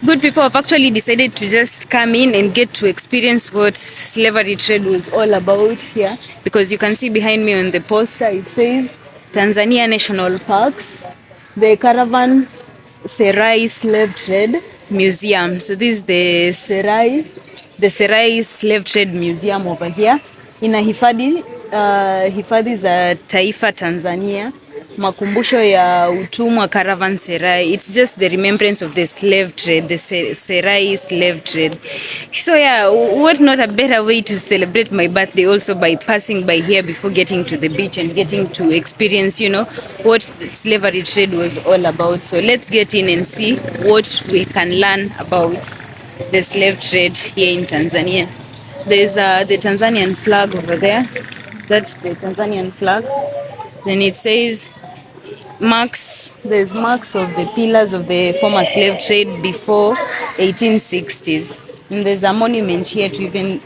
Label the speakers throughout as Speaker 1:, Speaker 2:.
Speaker 1: Good people have actually decided to just come in and get to experience what slavery trade was all about here, because you can see behind me on the poster it says Tanzania National Parks, the Caravan Serai Slave Trade Museum. So this is the Serai Slave Trade Museum over here. Inahifadhi hifadhi za taifa Tanzania, makumbusho ya utumwa caravan Serai. It's just the remembrance of the slave trade, the Serai slave trade. So yeah, what not a better way to celebrate my birthday also by passing by here before getting to the beach and getting to experience, you know, what slavery trade was all about. So let's get in and see what we can learn about the slave trade here in Tanzania. There's the Tanzanian flag over there. That's the Tanzanian flag. Then it says there's marks of the pillars of the former slave trade before 1860s. And there's a monument here to even,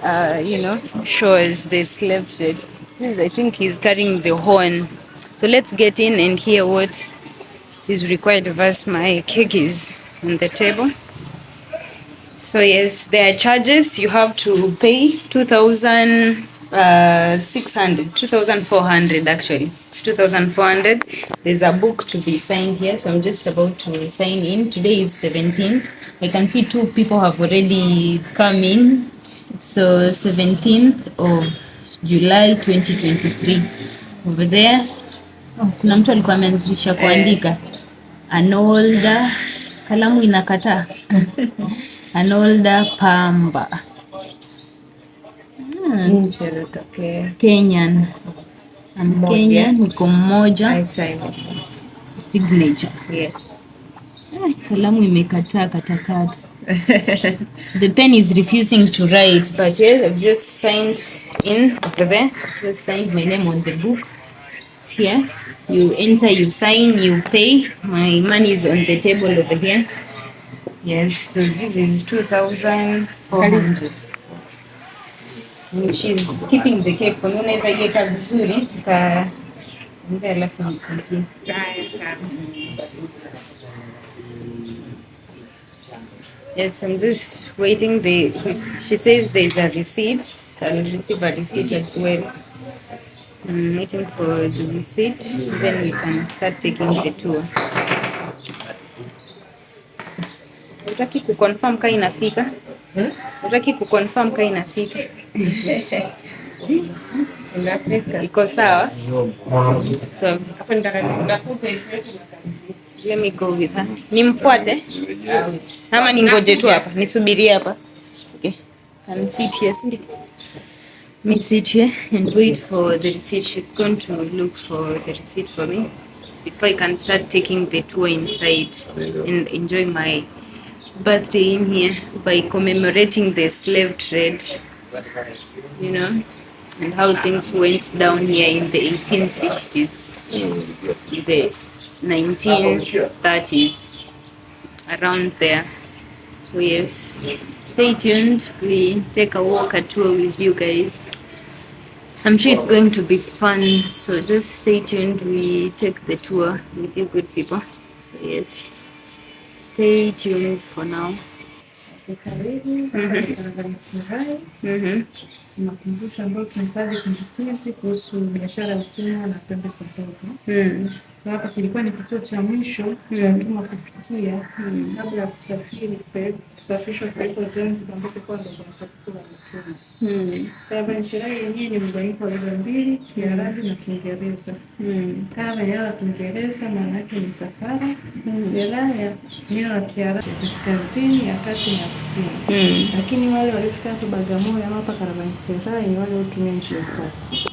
Speaker 1: show us the slave trade. I think he's carrying the horn. So let's get in and hear what is required of us. My cake is on the table. So yes, there are charges. You have to pay 2,400 actually. It's 2,400. There's a book to be signed here, so I'm just about to sign in. Today is 17. I can see 2 people have already come in. So 17th of July 2023. Over there, kuna mtu alikuwa ameanzisha kuandika Arnolda, kalamu inakataa. Arnolda Pamba. Kenyan. I'm Kenyan, niko mmoja.
Speaker 2: I signed it.
Speaker 1: Signature.
Speaker 2: Yes.
Speaker 1: Kalamu imekataa katakata. The pen is refusing to write, but yes, I've just signed in over there. Just signed my name on the book. It's here. You enter, you sign, you pay. My money is on the table over here. Yes, so this is 2,400. She's keeping the cake for me. Unaweza iweka vizuri ndio alafu nikunjie. Yes, I'm just waiting. She says there's a receipt. I'll receive a receipt as well. I'm waiting for the receipt, then we can start taking the tour. Utaki kuconfirm kama inafika? Utaki kuconfirm kama inafika? Inafika. Iko sawa? So, hapo let me go with her. Nimfuate? Ama ningoje tu hapa? Nisubirie hapa? Okay. Can sit here, Cindy. Me sit here and wait for the receipt. She's going to look for the receipt for me before I can start taking the tour inside and enjoy my birthday in here by commemorating the slave trade, you know, and how things went down here in the 1860s, the 1930s, around there. So yes, stay tuned. We take a walk, a tour with you guys. I'm sure it's going to be fun, so just stay tuned. We take the tour with you good people. So yes, stay tuned for now.
Speaker 2: Makumbusho ambayo tunahifadhi kumbukizi kuhusu biashara ya utumwa na pembe za ndogo. Hapa kilikuwa ni kituo cha mwisho cha utumwa kufikia kabla ya kusafirishwa kupelekwa Zanzibar ambapo kwa ndo soko la utumwa. Kama sheria yenyewe ni mgawanyiko wa lugha mbili, Kiarabu na Kiingereza. Kama ya Kiingereza maana yake ni safara, sheria ya neno la Kiarabu kaskazini, ya kati na kusini. Lakini wale walifika hapo Bagamoyo ama hapa Karavanserai ni wale hutumia njia ya kati.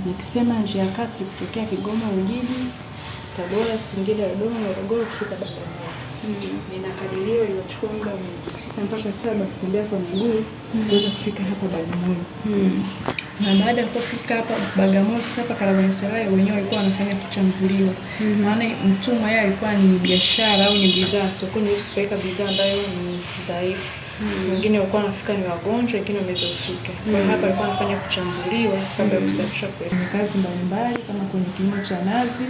Speaker 2: Nikisema njia ya kati kutokea Kigoma, Ujiji, Tabora, Singida, Dodoma, Morogoro kufika Bagamoyo. Ninakadiriwa ilichukua muda wa miezi 6 mpaka 7 kutembea kwa miguu kuweza kufika hapa Bagamoyo. Na baada ya kufika hapa Bagamoyo, hapa Karavanserai wenyewe walikuwa wanafanya kuchambuliwa. Maana mtumwa yeye alikuwa ni biashara au ni bidhaa sokoni, hizo kupeleka bidhaa ambayo ni dhaifu. Wengine walikuwa wanafika ni wagonjwa, wengine wamezofika. Kwa hiyo hapa alikuwa anafanya kuchambuliwa kabla ya kusafirishwa kwenye kazi mbalimbali kama kwenye kilimo cha nazi.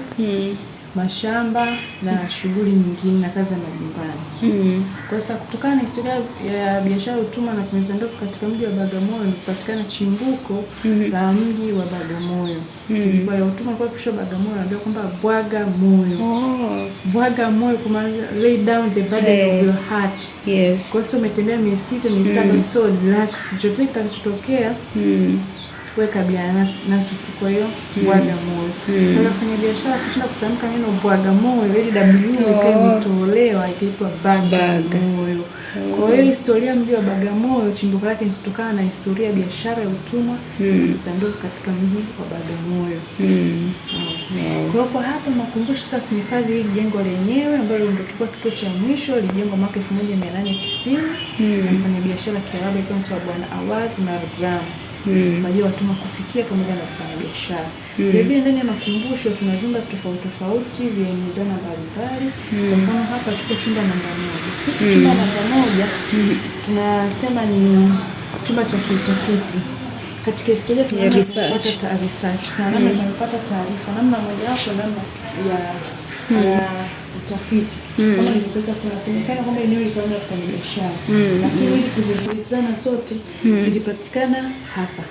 Speaker 2: mashamba na shughuli nyingine na kazi za majumbani. Kwa sasa kutokana na historia ya biashara ya utumwa na kueneza ndogo katika mji wa Bagamoyo kupatikana chimbuko la mji wa Bagamoyo. Kwa hiyo utumwa kwa kisha Bagamoyo ndio kwamba bwaga moyo. Bwaga moyo kuma lay down the burden of your heart.
Speaker 1: Yes.
Speaker 2: Kwa sababu umetembea misito ni saba so relax. Chochote kinachotokea weka biana nacho tu, kwa hiyo bwaga moyo. Sasa wafanya biashara kushinda kutamka neno bwaga moyo ili imetolewa ikiitwa baga moyo. Kwa hiyo historia mji wa Bagamoyo chimbuko lake kutokana na historia ya biashara ya utumwa sanduku katika mji wa Bagamoyo. Kwa hapa makumbusho sasa kuhifadhi hili jengo lenyewe ambalo ndio kilikuwa kituo cha mwisho, lilijengwa mwaka 1890 na mfanyabiashara Kiarabu kwa Bwana Awad na Ram. Majua watumwa kufikia pamoja na wafanyabiashara. Vilevile ndani ya makumbusho tuna vyumba tofauti vyenye mizana mbalimbali. Kwa mfano hapa tuko chumba namba 1. Chumba namba 1 tunasema ni chumba cha kiutafiti. Katika historia tunapata research. Tunapata taarifa namna moja wapo namna ya utafiti. Kama niliweza kunasemekana kwamba eneo lilikuwa na wafanyabiashara. Lakini ili kuzijulisana sote zilipatikana hapa.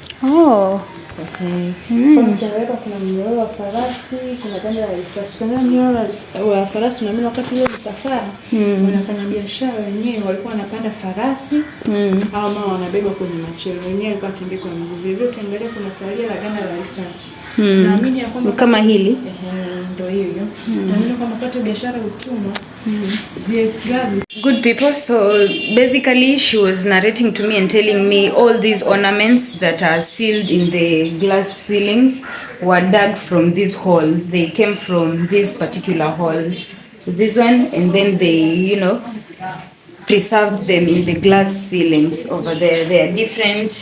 Speaker 2: Kuna mnyororo wa farasi, kuna ganda la risasi. Kuna mnyororo wa farasi tunaamini wakati hiyo msafara wanafanya biashara wenyewe walikuwa wanapanda farasi au mama wanabeba kwenye machelo. Wenyewe walikuwa watembea kwa miguu. Vivyo ukiangalia kuna salia la ganda la risasi. Naamini ya kwamba
Speaker 1: kama hili
Speaker 2: ndio hiyo. Naamini kwamba wakati biashara utumwa
Speaker 1: Good people, so basically she was narrating to me and telling me all these ornaments that are sealed in the glass ceilings were dug from this hall. They came from this particular hall. So this one, and then they, preserved them in the glass ceilings over there. There are different,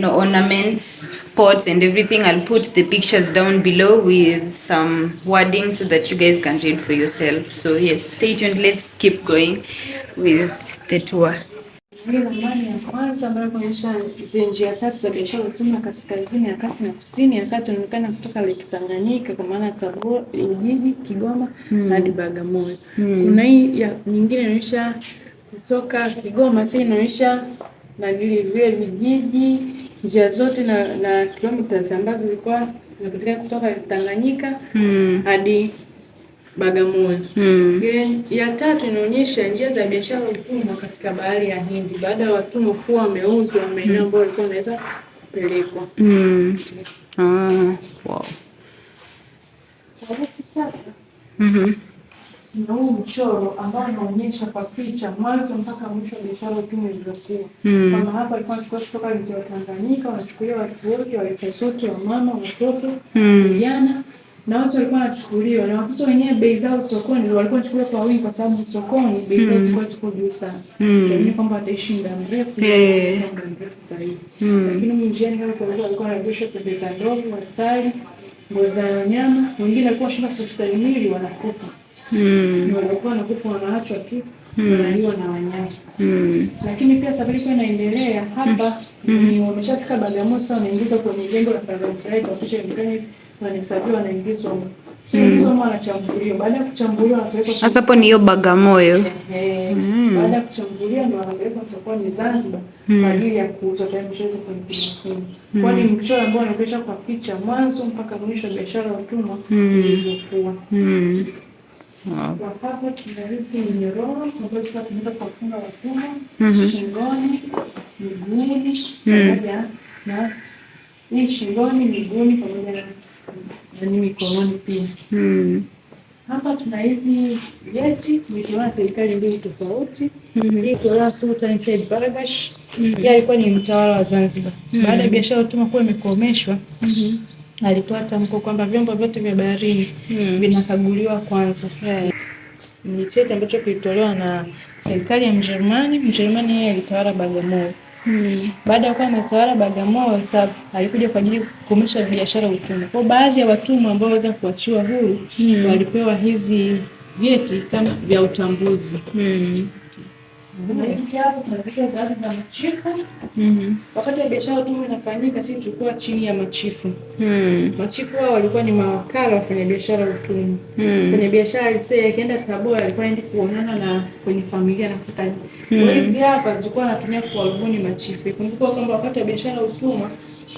Speaker 1: ornaments, pots and everything. I'll put the pictures down below with some wording so that you guys can read for yourself. So yes, stay tuned. Let's keep going with the tour.
Speaker 2: Ramani ya kwanza ambayo kuonyesha njia tatu za biashara utumwa kaskazini, ya kati na kusini. Ya kati inaonekana kutoka Lake Tanganyika kwa maana Tabora, Ujiji, Kigoma hadi Bagamoyo. Kuna hii ya nyingine inaonyesha kutoka Kigoma, sasa inaonyesha na vile vijiji, njia zote na kilomita ambazo zilikuwa zinapatikana kutoka Tanganyika hadi Bagamoyo. Ile ya tatu inaonyesha njia za biashara utumwa katika bahari ya Hindi baada ya watumwa kuwa wameuzwa maeneo ambayo walikuwa wanaweza kupelekwa.
Speaker 1: Wow.
Speaker 2: Sasa na huu mchoro ambao unaonyesha kwa picha mwanzo mpaka mwisho wa biashara utumwa ilivyokuwa. Kama hapa alikuwa anachukua kutoka ziwa Tanganyika, wanachukulia watu wote, walika zote, wamama, watoto, vijana na watu walikuwa wanachukuliwa na watoto wenyewe bei zao sokoni walikuwa wanachukuliwa kwa wingi kwa sababu sokoni bei zao zilikuwa ziko juu sana. Yaani kwamba wataishi muda mrefu zaidi. Lakini mjini hapo walikuwa wanavishwa pembe za ndovu, asali, ngozi za wanyama, wengine walikuwa wanashinda kustahimili wanakufa. Walikuwa wanakufa wanaachwa tu wanaliwa na wanyama. Lakini pia safari kwa inaendelea hapa ni wameshafika Bagamoyo sasa wanaingiza kwenye jengo la Pamba kwa kisha ndani wanahesabiwa wanaingizwa wanachambuliwa. Baada ya kuchambuliwa wanapelekwa
Speaker 1: sasa hapo ni hiyo Bagamoyo.
Speaker 2: Baada ya kuchambuliwa ndio wanapelekwa sokoni Zanzibar kwa ajili ya kuuzwa tayari mchezo kwenye kimafungu. Kwani mchoro ambao unaonyesha kwa picha mwanzo mpaka mwisho wa biashara ya utumwa ilivyokuwa. Kwa hapo tunahisi minyororo ambayo tunatumia kwa kufunga watumwa shingoni, miguuni pamoja na hii shingoni, miguuni pamoja na mikononi pia. Hapa tuna hizi vyeti vilitolewa na serikali mbili tofauti. Hii kwa Sultan Said Baragash, yeye alikuwa ni mtawala wa Zanzibar. Baada ya biashara ya utumwa kuwa imekomeshwa, alitoa tamko kwamba vyombo vyote vya baharini vinakaguliwa kwanza. Ni cheti ambacho kilitolewa na serikali ya Mjerumani. Mjerumani yeye alitawala Bagamoyo. Baada ya kuwa ametawala Bagamoyo, sababu alikuja kwa ajili ya kukomesha biashara ya utumwa. Kwa baadhi ya watumwa ambao waweza kuachiwa huru walipewa hizi vyeti kama vya utambuzi. Kuna hizi hapo kuna zile zawadi za machifu. Wakati wa biashara ya utumwa inafanyika, sisi tulikuwa chini ya machifu. Machifu hao walikuwa ni mawakala wafanya biashara utumwa. Mfanya biashara alisema akienda Tabora alikuwa aende kuonana na kwenye familia na kutaji. Hizi hapa zilikuwa anatumia kuwarubuni machifu. Ikumbuka kwamba wakati wa biashara utumwa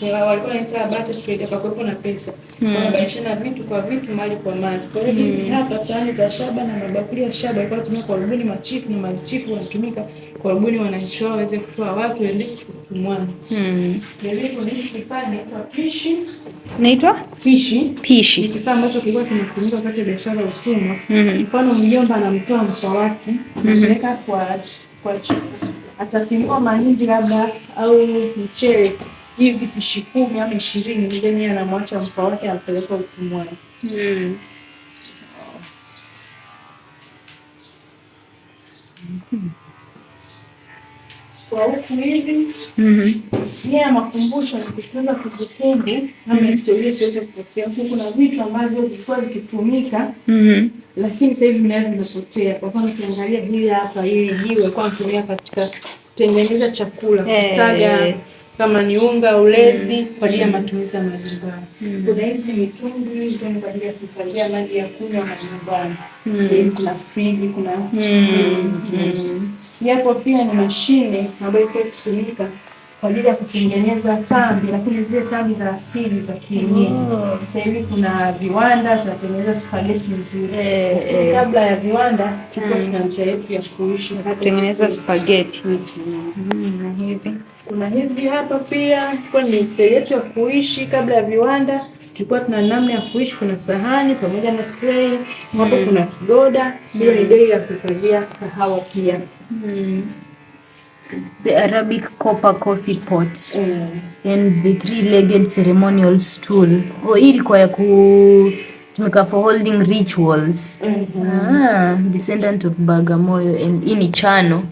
Speaker 2: walikuwa wanaita barter trade, kwa kuwepo na pesa. Wanabadilishana vitu kwa vitu, mali kwa mali. Kwa hiyo hizi hapa sahani za shaba na mabakuli ya shaba walikuwa wanatumia kuwarubuni machifu, na machifu wanatumika kuwarubuni wananchi wao waweze kutoa watu waende utumwani. Ndio kuna hiki kifaa kinaitwa pishi. Inaitwa pishi. Ni kifaa ambacho kilikuwa kinatumika wakati wa biashara ya utumwa. Mfano mjomba anamtoa mkwa wake, anapeleka kwa chifu. Atapimiwa mahindi labda au mchele, hizi pishi 10 au 20, ndani anamwacha mkwa wake ampeleka utumwani. Kwa huku hivi nia makumbusho ni kutunza kumbukumbu ama historia siweze kupotea. Huku kuna vitu ambavyo vilikuwa vikitumika lakini sasa hivi vimepotea. Kwa mfano tuangalia hili hapa, hili jiwe kwa kutumia katika kutengeneza chakula, kusaga kama ni unga, ulezi kwa ajili ya matumizi ya majumbani. Kuna hizi mitungi kwa ajili ya kuhifadhia maji ya kunywa majumbani. Kuna friji, kuna yapo pia ni mashine ambayo ilikuwa ikitumika kwa ajili ya kutengeneza tambi, lakini zile tambi za asili za kienyeji. Sasa hivi kuna viwanda zinatengeneza spaghetti nzuri. Kabla ya viwanda tulikuwa tuna njia yetu ya kuishi kutengeneza spaghetti. Na hivi kuna hizi hapa pia kwa ni njia yetu ya kuishi kabla ya viwanda. Tulikuwa tuna namna ya kuishi, kuna sahani pamoja na tray. Hapo kuna kigoda, hiyo ni dei ya kuhifadhia kahawa pia. The Arabic copper coffee pot and the 3-legged ceremonial stool. Hii ilikuwa ya kutumika for holding rituals. Descendant of Bagamoyo, and ini chano.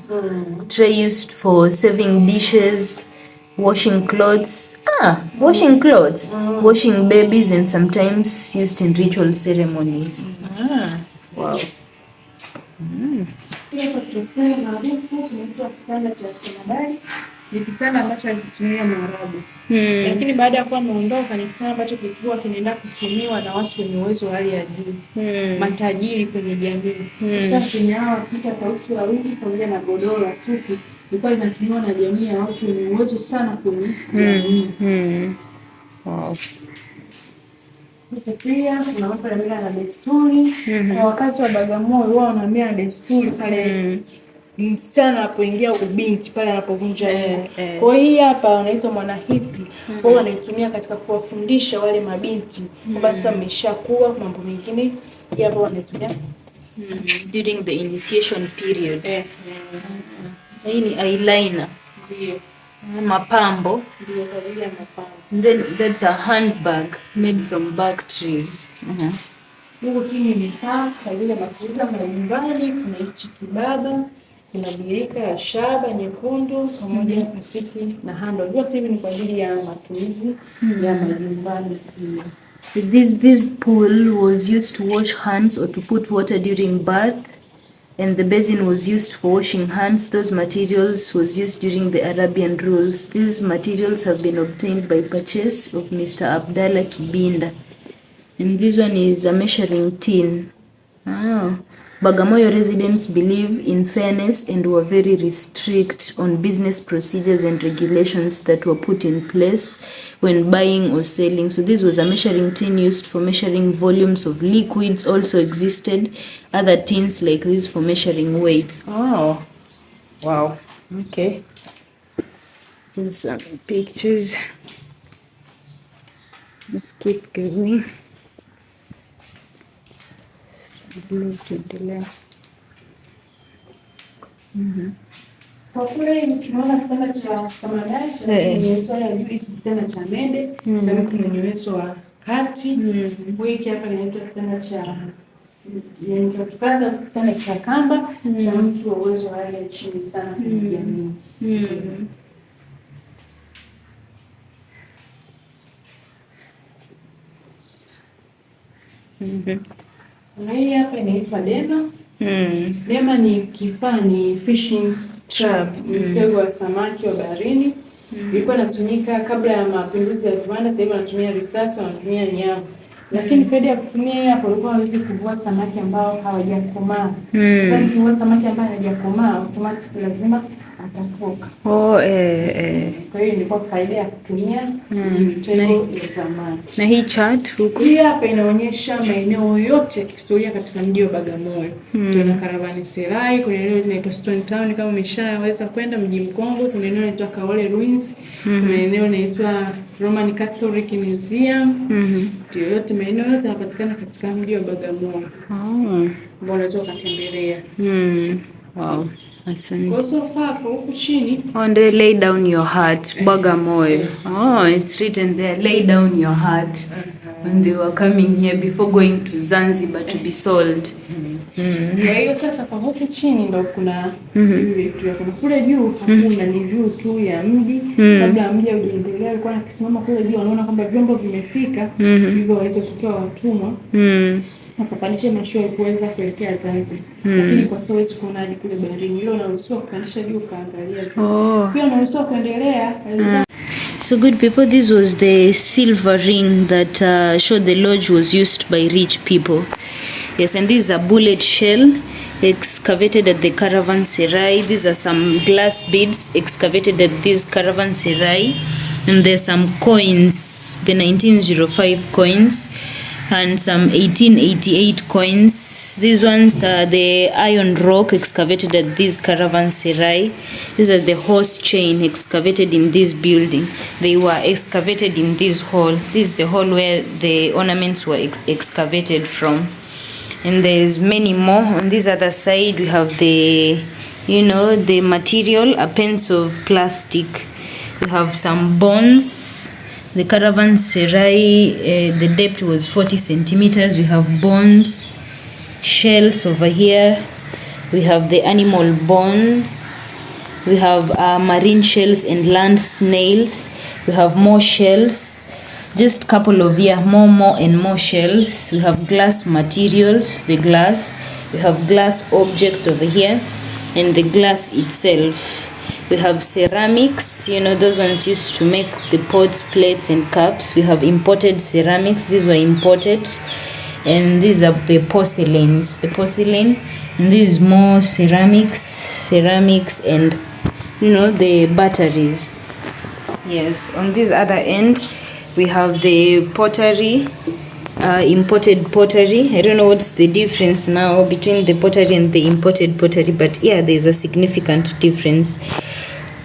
Speaker 2: Tray used for serving dishes, washing clothes. Washing babies, and sometimes used in ritual ceremonies. Wow. Ni kitanda ambacho alitumia Mwarabu. Lakini baada ya kuwa ameondoka ni kitanda ambacho kilikuwa kinaenda kutumiwa na watu wenye uwezo wa hali ya juu. Matajiri kwenye jamii. Sasa tumeawa picha kwa uso wa wiki pamoja na godoro la sufi ilikuwa inatumiwa na jamii ya watu wenye uwezo sana kwenye jamii. Wow. Pia kuna mambo ya mila na desturi. Kwa wakazi wa Bagamoyo wao wana mila na desturi pale msichana anapoingia ubinti pale anapovunja ndoa. Kwa hiyo hapa wanaitwa mwanahiti. Wao wanaitumia katika kuwafundisha wale mabinti kwamba sasa mmeshakuwa, mambo mengine hapo wanaitumia during the initiation period. Hii ni eyeliner. Ndio. Mapambo. Ndio kwa ajili ya mapambo. Then that's a handbag made from bark trees. Huko chini ni vifaa kwa ajili ya matumizi ya nyumbani. Kuna hichi kibaba, kuna birika ya shaba nyekundu pamoja na pasiti na handle. Vyote hivi ni kwa ajili ya matumizi ya majumbani. So this pool was used to wash hands or to put water during bath, and the basin was used for washing hands. Those materials was used during the Arabian rules. These materials have been obtained by purchase of Mr. Abdallah Kibinda. And this one is a measuring tin. Bagamoyo residents believe in fairness and were very strict on business procedures and regulations that were put in place when buying or selling. So this was a measuring tin used for measuring volumes of liquids. Also existed other tins like this for measuring weights. Oh, wow. Okay. Here's some pictures. Let's keep going. Kwa kule tunaona kitanda cha samadani, kitanda cha mende, cha mtu mwenye uwezo wa kati. Hiki hapa kinaitwa kitanda cha tukaza, kitanda cha kamba, cha mtu wa uwezo wa hali ya chini sana kwenye jamii. Na hii hapa inaitwa dema. Nema ni kifaa, ni fishing trap, mtego wa samaki wa baharini. Ilikuwa inatumika kabla ya mapinduzi ya viwanda. Sasa hivi wanatumia risasi, wanatumia nyavu. Lakini faida ya kutumia hapo, ulikuwa hawezi kuvua samaki ambao hawajakomaa. Sasa ukivua samaki ambao hawajakomaa, automatic lazima atatoka. Kwa hiyo ilikuwa faida ya kutumia mitego ya zamani.
Speaker 1: Na hii chart huko
Speaker 2: hii hapa inaonyesha maeneo yote ya kihistoria katika mji wa Bagamoyo. Tuna Caravanserai, kuna eneo linaitwa Stone Town kama umeshaweza kwenda, mji mkongwe, kuna eneo linaitwa Kaole Ruins, kuna eneo linaitwa Roman Catholic Museum. Ndio yote maeneo yote yanapatikana katika mji wa Bagamoyo. Mbona unaweza kutembelea.
Speaker 1: Wow.
Speaker 2: Kwa sofa hapo huku chini.
Speaker 1: And lay down your heart, Bagamoyo. It's written there, lay down your heart. When they were coming here before going to Zanzibar to be sold.
Speaker 2: Kwa hiyo sasa kwa huku chini ndo kuna vitu ya kuna kule juu hakuna, ni view tu ya mji. Kabla mji haujaendelea alikuwa akisimama kule juu, anaona kwamba vyombo vimefika hivyo waweze kutoa watumwa. Akapandisha mashua kuweza kuelekea Zanzibar. Lakini kwa sasa huwezi kuona hadi kule baharini. Hilo unaruhusiwa kupandisha juu kaangalia. Pia unaruhusiwa kuendelea.
Speaker 1: So good people, this was the silver ring that showed the lodge was used by rich people. Yes, and this is a bullet shell excavated at the Caravanserai. These are some glass beads excavated at this Caravanserai. And there's some coins, the 1905 coins. And some 1888 coins. These ones are the iron rock excavated at this Caravanserai. These are the horse chain excavated in this building. They were excavated in this hall. This is the hall where the ornaments were excavated from. And there's many more. On this other side we have the, the material, a pence of plastic. We have some bones. The Caravanserai, the depth was 40 centimeters. We have bones, shells over here. We have the animal bones. We have marine shells and land snails. We have more shells. Just a couple of more and more shells. We have glass materials, the glass. We have glass objects over here and the glass itself. We have ceramics, those ones used to make the pots, plates and cups. We have imported ceramics. These were imported. And these are the porcelains. The porcelain. And these more ceramics and, the batteries. Yes, on this other end, we have the pottery, imported pottery. I don't know what's the difference now between the pottery and the imported pottery, but yeah, there's a significant difference.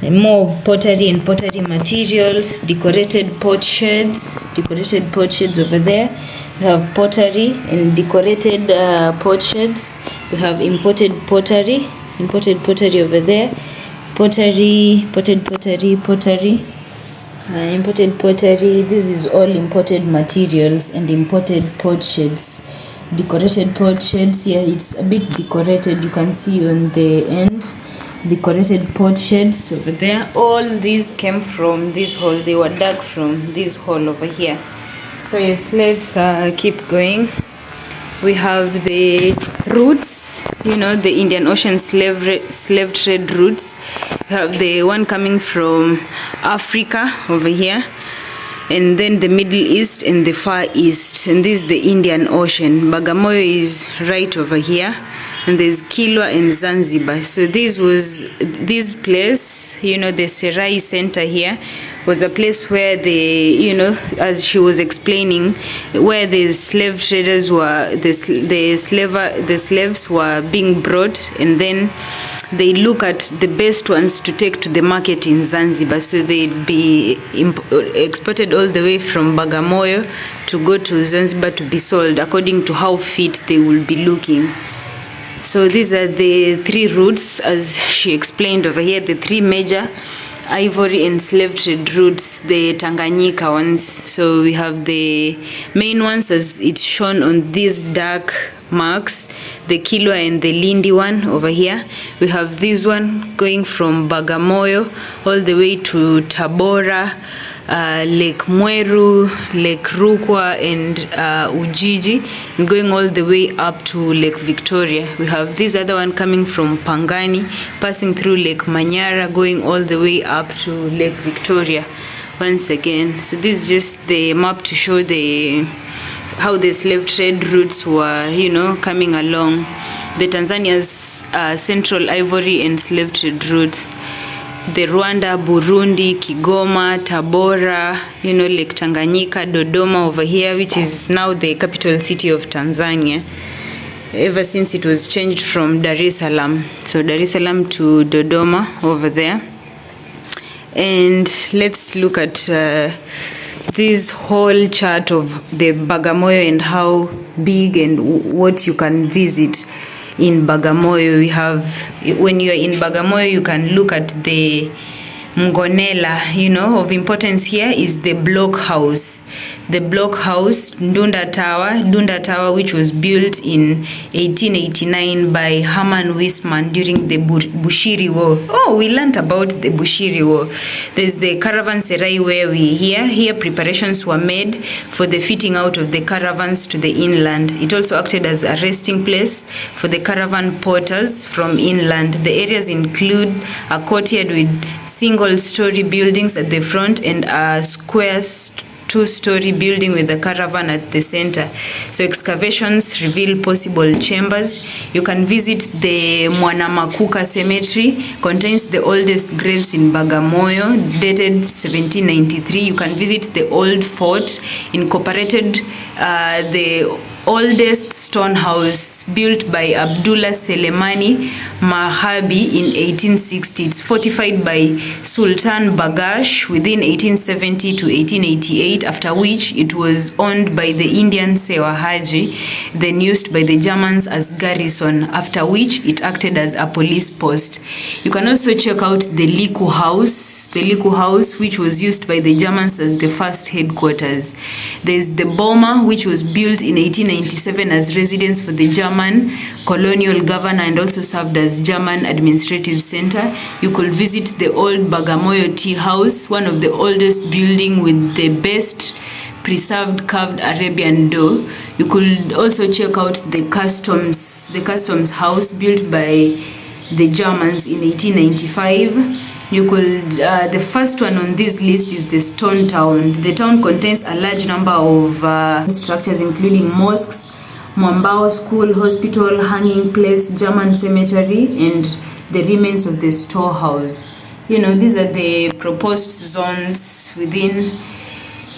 Speaker 1: More of pottery and pottery materials, decorated pot sheds over there. We have pottery and decorated pot sheds. We have imported pottery over there. Imported pottery. This is all imported materials and imported pot sheds. Decorated pot sheds here, it's a bit decorated. You can see on the end. Decorated pot sheds over there. All these came from this hole. They were dug from this hole over here. So yes, let's keep going. We have the routes, the Indian Ocean slave trade routes. We have the one coming from Africa over here, and then the Middle East and the Far East. And this is the Indian Ocean. Bagamoyo is right over here. And there's Kilwa and Zanzibar. So this place, the Serai Center here, was a place where as she was explaining, where the slave traders were, the slaves were being brought, and then they look at the best ones to take to the market in Zanzibar. So they'd be exported all the way from Bagamoyo to go to Zanzibar to be sold according to how fit they will be looking. So these are the three routes, as she explained over here, the three major ivory and slave trade routes, the Tanganyika ones. So we have the main ones as it's shown on these dark marks, the Kilwa and the Lindi one over here. We have this one going from Bagamoyo all the way to Tabora, Lake Mweru, Lake Rukwa, and Ujiji, and going all the way up to Lake Victoria. We have this other one coming from Pangani, passing through Lake Manyara, going all the way up to Lake Victoria once again. So this is just the map to show how the slave trade routes were, coming along. The Tanzania's Central Ivory and slave trade routes. The Rwanda, Burundi, Kigoma, Tabora, Lake Tanganyika, Dodoma over here, which is now the capital city of Tanzania, ever since it was changed from Dar es Salaam. So Dar es Salaam to Dodoma over there. And let's look at this whole chart of the Bagamoyo and how big and what you can visit in Bagamoyo. We have, when you're in Bagamoyo, you can look at the Mgonela, of importance here is the block house. The block house, Ndunda Tower, which was built in 1889 by Herman Wisman during the Bushiri War. Oh, we learned about the Bushiri War. There's the caravanserai where here preparations were made for the fitting out of the caravans to the inland. It also acted as a resting place for the caravan porters from inland. The areas include a courtyard with single-story buildings at the front and a square two-story building with a caravan at the center. So excavations reveal possible chambers. You can visit the Mwanamakuka Cemetery, contains the oldest graves in Bagamoyo, dated 1793. You can visit the old fort, incorporated the oldest stone house built by Abdullah Selemani Mahabi in 1860. It's fortified by Sultan Bagash within 1870 to 1888, after which it was owned by the Indian Sewa Haji, then used by the Germans as garrison, after which it acted as a police post. You can also check out the Liku House, which was used by the Germans as the first headquarters. There's the Boma, which was built in 1897 as residence for the German colonial governor and also served as German administrative center. You could visit the old Bagamoyo Tea House, one of the oldest building with the best preserved carved Arabian door. You could also check out the customs house built by the Germans in 1895. You could, the first one on this list is the Stone Town. The town contains a large number of structures including mosques, Mwambao School, hospital, hanging place, German cemetery, and the remains of the storehouse. These are the proposed zones within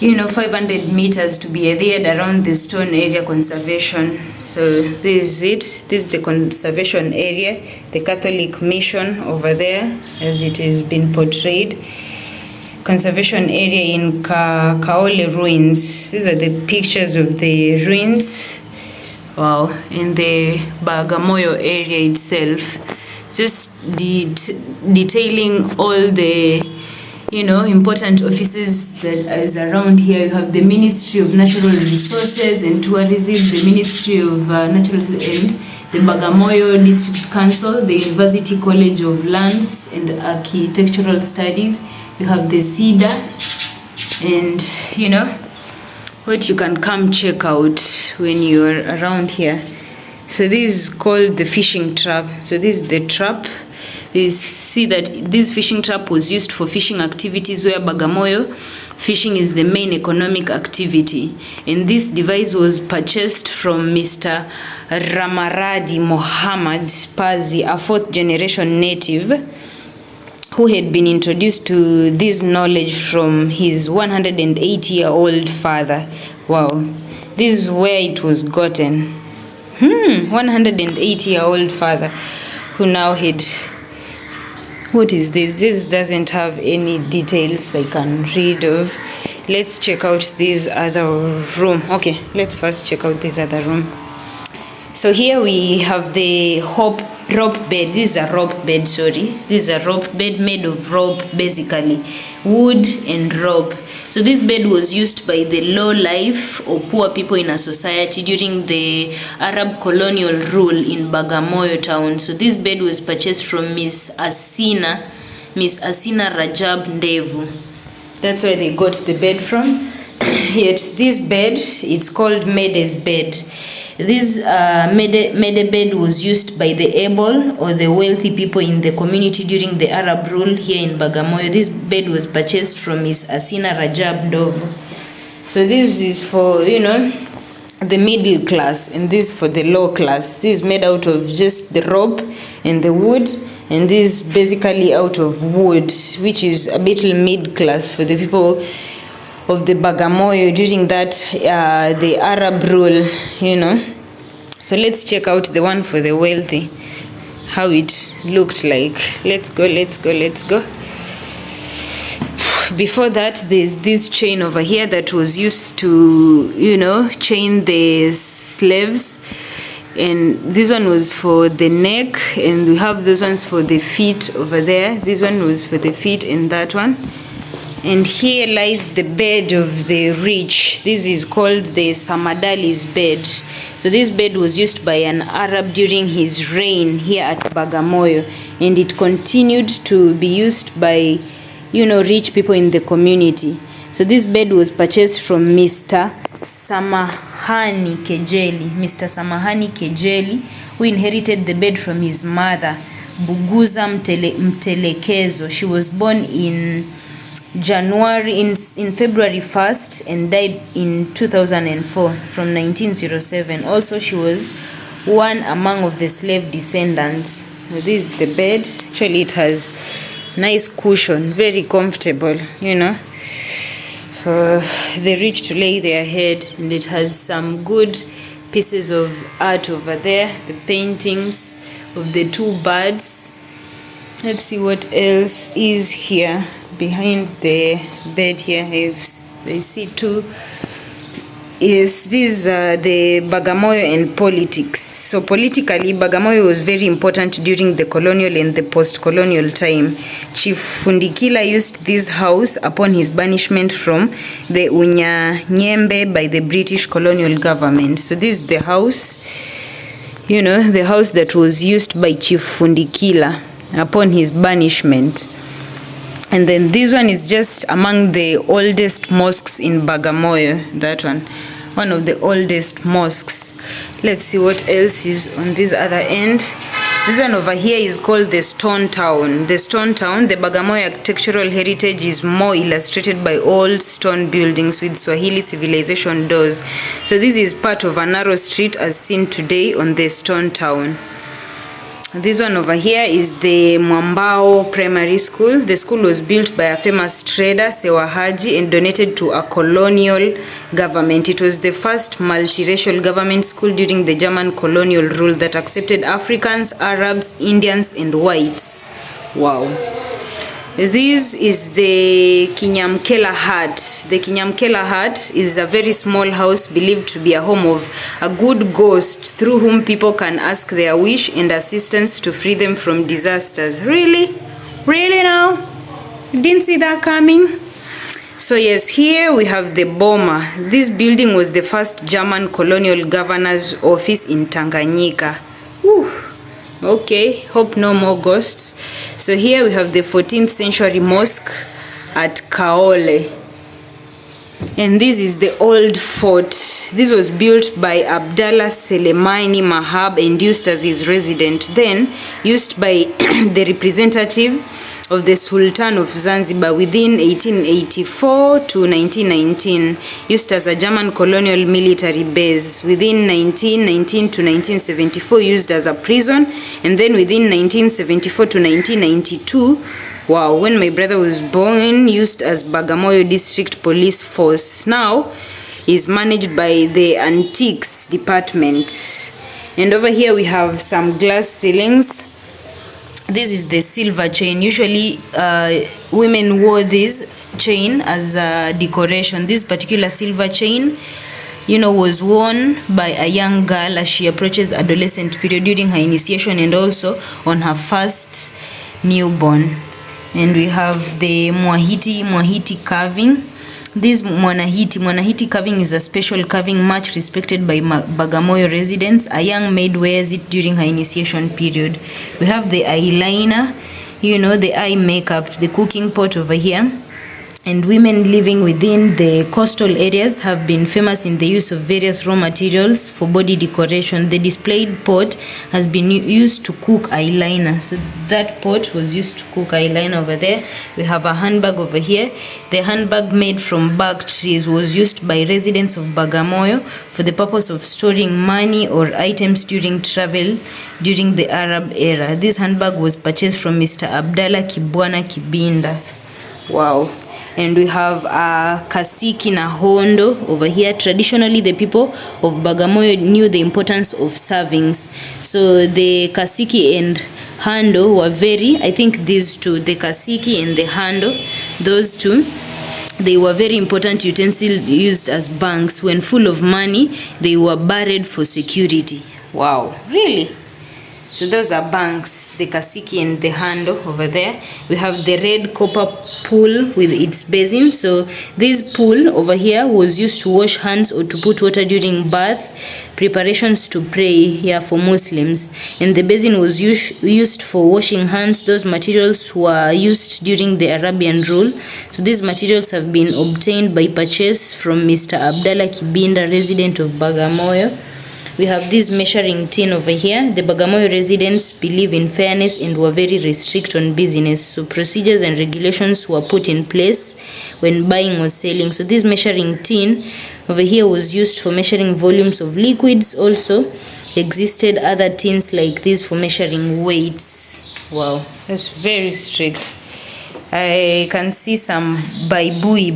Speaker 1: 500 meters to be adhered around the stone area conservation. So this is it. This is the conservation area, the Catholic mission over there as it has been portrayed. Conservation area in Kaole ruins. These are the pictures of the ruins. Wow, in the Bagamoyo area itself. Just detailing all the important offices that is around here. You have the Ministry of Natural Resources and Tourism, the Ministry of Natural and the Bagamoyo District Council, the University College of Lands and Architectural Studies. You have the CEDA, and what you can come check out when you're around here. So this is called the fishing trap. So this is the trap. We see that this fishing trap was used for fishing activities where Bagamoyo fishing is the main economic activity. And this device was purchased from Mr. Ramaradi Mohammed Pazi, a fourth generation native who had been introduced to this knowledge from his 180-year-old father. Wow, this is where it was gotten. 180-year-old father who now had... What is this? This doesn't have any details I can read of. Let's check out this other room. Okay, let's first check out this other room. So here we have the rope bed. This is a rope bed, sorry. This is a rope bed made of rope, basically. Wood and rope. So this bed was used by the low life or poor people in a society during the Arab colonial rule in Bagamoyo town. So this bed was purchased from Miss Asina Rajab Ndevu. That's where they got the bed from. Yet this bed, it's called Mede's bed. This Mede bed was used by the able or the wealthy people in the community during the Arab rule here in Bagamoyo. This bed was purchased from Miss Asina Rajab Dov. So this is for, you know, the middle class, and this for the low class. This is made out of just the rope and the wood, and this basically out of wood, which is a bit mid class for the people of the Bagamoyo during that the Arab rule, you know. So let's check out the one for the wealthy, how it looked like. Let's go. Before that, there's this chain over here that was used to, you know, chain the slaves, and this one was for the neck, and we have those ones for the feet over there. This one was for the feet, and that one. And here lies the bed of the rich. This is called the Samadali's bed. So this bed was used by an Arab during his reign here at Bagamoyo, and it continued to be used by, you know, rich people in the community. So this bed was purchased from Mr. Samahani Kejeli, who inherited the bed from his mother, Buguza Mtelekezo. She was born in February 1st and died in 2004 from 1907. Also, she was one among of the slave descendants. This is the bed. Actually, it has nice cushion, very comfortable, you know, for the rich to lay their head. And it has some good pieces of art over there, the paintings of the two birds. Let's see what else is here behind the bed. Here I see two. Yes, these are the Bagamoyo and politics. So politically, Bagamoyo was very important during the colonial and the post-colonial time. Chief Fundikila used this house upon his banishment from the Unyanyembe by the British colonial government. So this is the house, you know, the house that was used by Chief Fundikila upon his banishment. And then this one is just among the oldest mosques in Bagamoyo. That one of the oldest mosques. Let's see what else is on this other end. This one over here is called the Stone Town. The Stone Town, the Bagamoyo architectural heritage is more illustrated by old stone buildings with Swahili civilization doors. So this is part of a narrow street as seen today on the Stone Town. This one over here is the Mwambao Primary School. The school was built by a famous trader, Sewa Haji, and donated to a colonial government. It was the first multiracial government school during the German colonial rule that accepted Africans, Arabs, Indians, and whites. Wow. This is the Kinyamkela hut. The Kinyamkela hut is a very small house believed to be a home of a good ghost through whom people can ask their wish and assistance to free them from disasters. Really? Really now? You didn't see that coming? So yes, here we have the Boma. This building was the first German colonial governor's office in Tanganyika. Whew. Okay, hope no more ghosts. So here we have the 14th century mosque at Kaole. And this is the old fort. This was built by Abdallah Selemani Mahab and used as his residence. Then used by the representative of the Sultan of Zanzibar within 1884 to 1919, used as a German colonial military base. Within 1919 to 1974, used as a prison, and then within 1974 to 1992, wow, when my brother was born, used as Bagamoyo District Police Force. Now is managed by the Antiques Department. And over here we have some glass ceilings. This is the silver chain. Usually women wore this chain as a decoration. This particular silver chain, you know, was worn by a young girl as she approaches adolescent period during her initiation and also on her first newborn. And we have the Mwahiti carving. This Mwanahiti carving is a special carving much respected by Bagamoyo residents. A young maid wears it during her initiation period. We have the eyeliner, you know, the eye makeup, the cooking pot over here. and women living within the coastal areas have been famous in the use of various raw materials for body decoration. The displayed pot has been used to cook eyeliner. So that pot was used to cook eyeliner over there. We have a handbag over here. The handbag made from bark trees was used by residents of Bagamoyo for the purpose of storing money or items during travel during the Arab era. This handbag was purchased from Mr. Abdallah Kibwana Kibinda. Wow. And we have a kasiki na hondo over here. Traditionally, the people of Bagamoyo knew the importance of servings. So the kasiki and hando were I think these two, the kasiki and the hando, those two, they were very important utensils used as banks. When full of money, they were buried for security. Wow, really? So those are banks, the kasiki and the hando over there. We have the red copper pool with its basin. So this pool over here was used to wash hands or to put water during bath preparations to pray here for Muslims. And the basin was used for washing hands. Those materials were used during the Arabian rule. So these materials have been obtained by purchase from Mr. Abdallah Kibinda, resident of Bagamoyo. We have this measuring tin over here. The Bagamoyo residents believe in fairness and were very strict on business. So procedures and regulations were put in place when buying or selling. So this measuring tin over here was used for measuring volumes of liquids. Also existed other tins like this for measuring weights. Wow, that's very strict. I can see some buibui.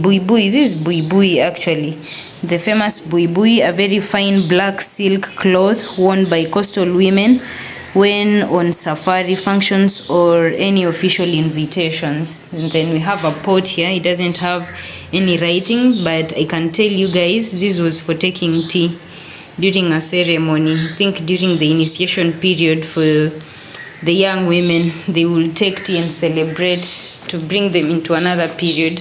Speaker 1: This is buibui actually. The famous buibui, a very fine black silk cloth worn by coastal women when on safari functions or any official invitations. And then we have a pot here. It doesn't have any writing, but I can tell you guys this was for taking tea during a ceremony. I think during the initiation period for the young women, they will take tea and celebrate to bring them into another period.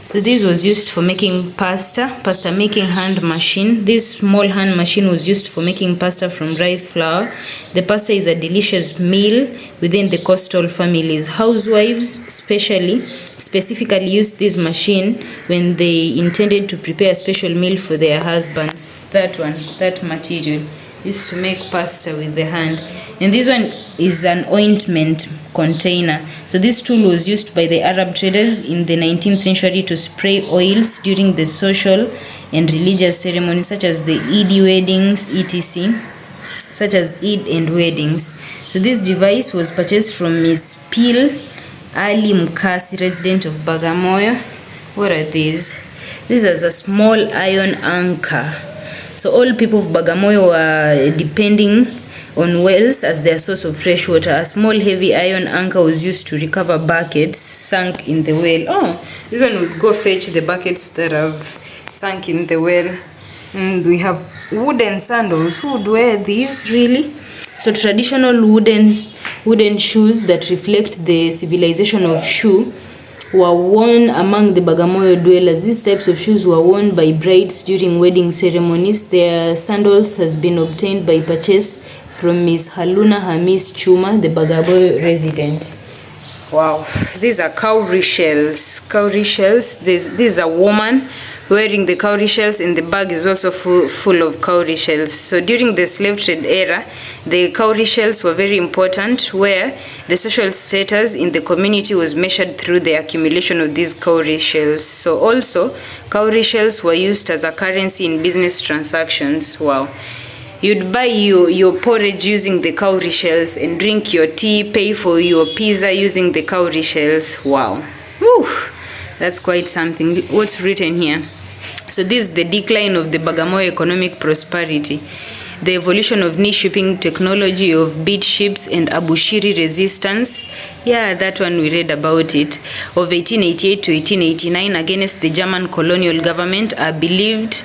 Speaker 1: So this was used for making pasta making hand machine. This small hand machine was used for making pasta from rice flour. The pasta is a delicious meal within the coastal families. Housewives specifically used this machine when they intended to prepare a special meal for their husbands. That material used to make pasta with the hand. And this one is an ointment container. So this tool was used by the Arab traders in the 19th century to spray oils during the social and religious ceremonies such as the Eid weddings, etc. Such as Eid and weddings. So this device was purchased from Miss Pil Ali Mukasi, resident of Bagamoyo. What are these? This is a small iron anchor. So all people of Bagamoyo were depending on wells as their source of fresh water. A small heavy iron anchor was used to recover buckets sunk in the well. Oh, this one would go fetch the buckets that have sunk in the well. And we have wooden sandals. Who would wear these really? So traditional wooden shoes that reflect the civilization of shoe were worn among the Bagamoyo dwellers. These types of shoes were worn by brides during wedding ceremonies. Their sandals has been obtained by purchase from Miss Haluna Hamis Chuma, the Bagamoyo resident. Wow, these are cowrie shells. Cowrie shells. This is a woman wearing the cowrie shells, and the bag is also full of cowrie shells. So during the slave trade era, the cowrie shells were very important, where the social status in the community was measured through the accumulation of these cowrie shells. So also, cowrie shells were used as a currency in business transactions. Wow. You'd buy your porridge using the cowrie shells and drink your tea, pay for your pizza using the cowrie shells. Wow. Whew. That's quite something. What's written here? So this is the decline of the Bagamoyo economic prosperity, the evolution of niche shipping technology of bead ships and Abushiri resistance. Yeah, that one we read about it. Of 1888 to 1889 against the German colonial government are believed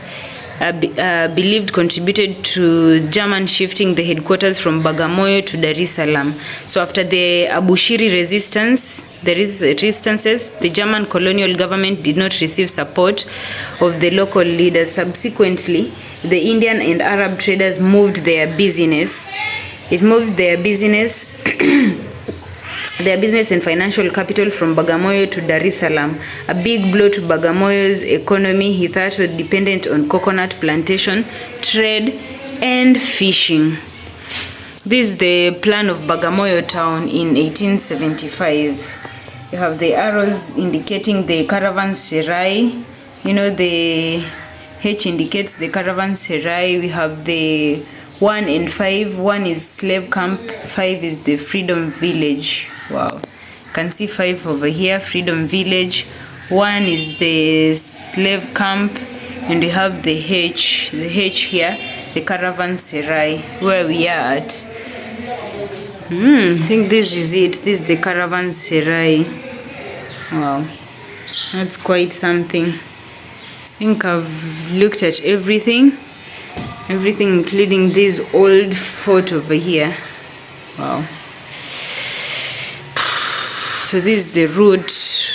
Speaker 1: contributed to German shifting the headquarters from Bagamoyo to Dar es Salaam. So after the Abushiri resistances, the German colonial government did not receive support of the local leaders. Subsequently, the Indian and Arab traders moved their business. their business and financial capital from Bagamoyo to Dar es Salaam. A big blow to Bagamoyo's economy, he thought, was dependent on coconut plantation, trade, and fishing. This is the plan of Bagamoyo town in 1875. You have the arrows indicating the caravanserai. You know, the H indicates the caravanserai. We have the 1 and 5. 1 is slave camp, 5 is the freedom village. Wow, you can see 5 over here, freedom village. 1 is the slave camp, and we have the H here, the caravanserai, where we are at. I think this is it. This is the caravanserai. Wow, that's quite something. I think I've looked at everything including this old fort over here. Wow. So this is the route.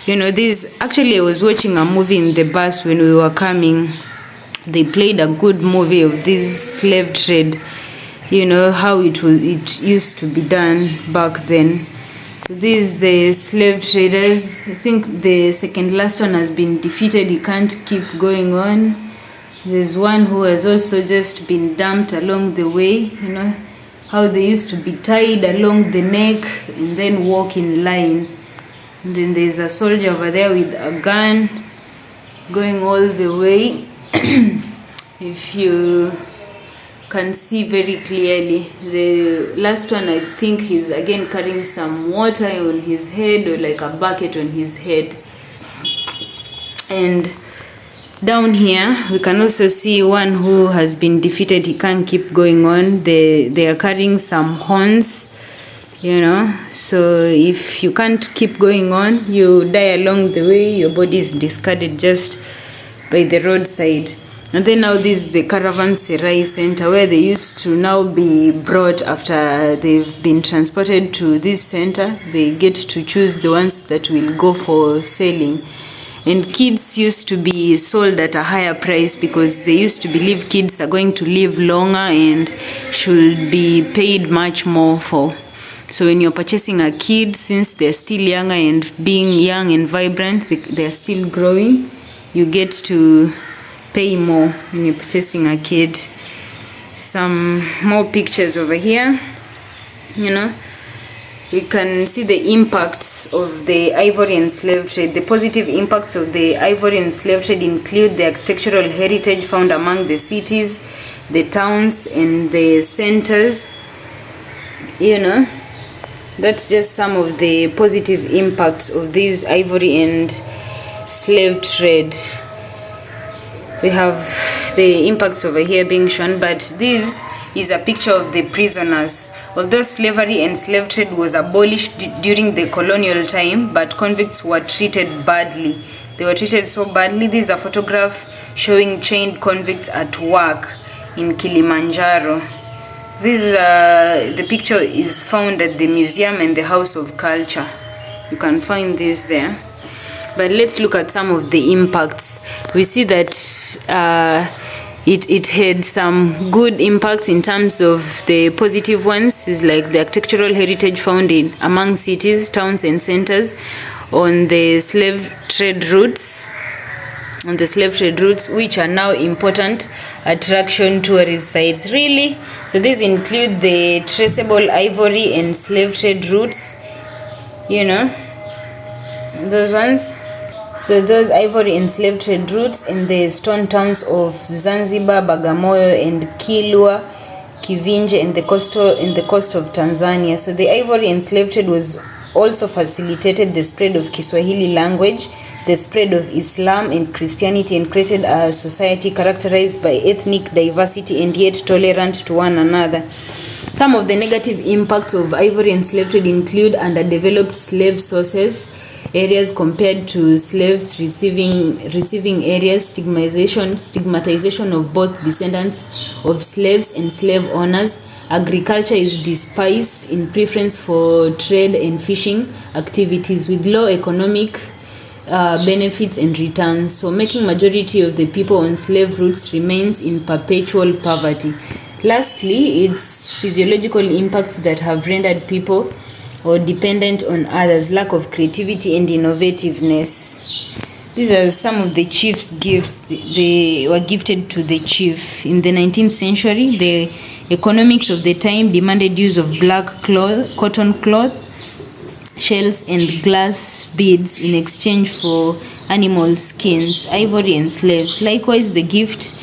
Speaker 1: You know, this actually, I was watching a movie in the bus when we were coming. They played a good movie of this slave trade. You know how it used to be done back then. So this is the slave traders. I think the second last one has been defeated. He can't keep going on. There's one who has also just been dumped along the way. You know how they used to be tied along the neck and then walk in line. And then there's a soldier over there with a gun going all the way. If you can see very clearly, the last one, I think he's again carrying some water on his head, or like a bucket on his head. And down here we can also see one who has been defeated. He can't keep going on. They are carrying some horns, you know, so if you can't keep going on, you die along the way. Your body is discarded just by the roadside. And then now this is the caravanserai center, where they used to now be brought after they've been transported to this center. They get to choose the ones that will go for selling. And kids used to be sold at a higher price because they used to believe kids are going to live longer and should be paid much more for. So when you're purchasing a kid, since they're still younger and being young and vibrant, they're still growing, you get to pay more when you're purchasing a kid. Some more pictures over here. You know, we can see the impacts of the ivory and slave trade. The positive impacts of the ivory and slave trade include the architectural heritage found among the cities, the towns, and the centers. You know, that's just some of the positive impacts of this ivory and slave trade. We have the impacts over here being shown, but this is a picture of the prisoners. Although slavery and slave trade was abolished during the colonial time, but convicts were treated badly. They were treated so badly. This is a photograph showing chained convicts at work in Kilimanjaro. This the picture is found at the museum and the House of Culture. You can find this there. But let's look at some of the impacts. We see that it had some good impacts in terms of the positive ones, is like the architectural heritage found in among cities, towns, and centers on the slave trade routes. Which are now important attraction tourist sites. Really? So these include the traceable ivory and slave trade routes, you know, those ones. So those ivory and slave trade routes in the stone towns of Zanzibar, Bagamoyo, and Kilwa, Kivinje, and the coast of Tanzania. So the ivory and slave trade was also facilitated the spread of Kiswahili language, the spread of Islam and Christianity, and created a society characterized by ethnic diversity and yet tolerant to one another. Some of the negative impacts of ivory and slave trade include underdeveloped slave sources areas compared to slaves receiving areas, stigmatization of both descendants of slaves and slave owners. Agriculture is despised in preference for trade and fishing activities with low economic benefits and returns, so making majority of the people on slave routes remains in perpetual poverty. Lastly, its physiological impacts that have rendered people or dependent on others, lack of creativity and innovativeness. These are some of the chief's gifts. They were gifted to the chief. In the 19th century, the economics of the time demanded use of black cloth, cotton cloth, shells and glass beads in exchange for animal skins, ivory and slaves. Likewise, the gift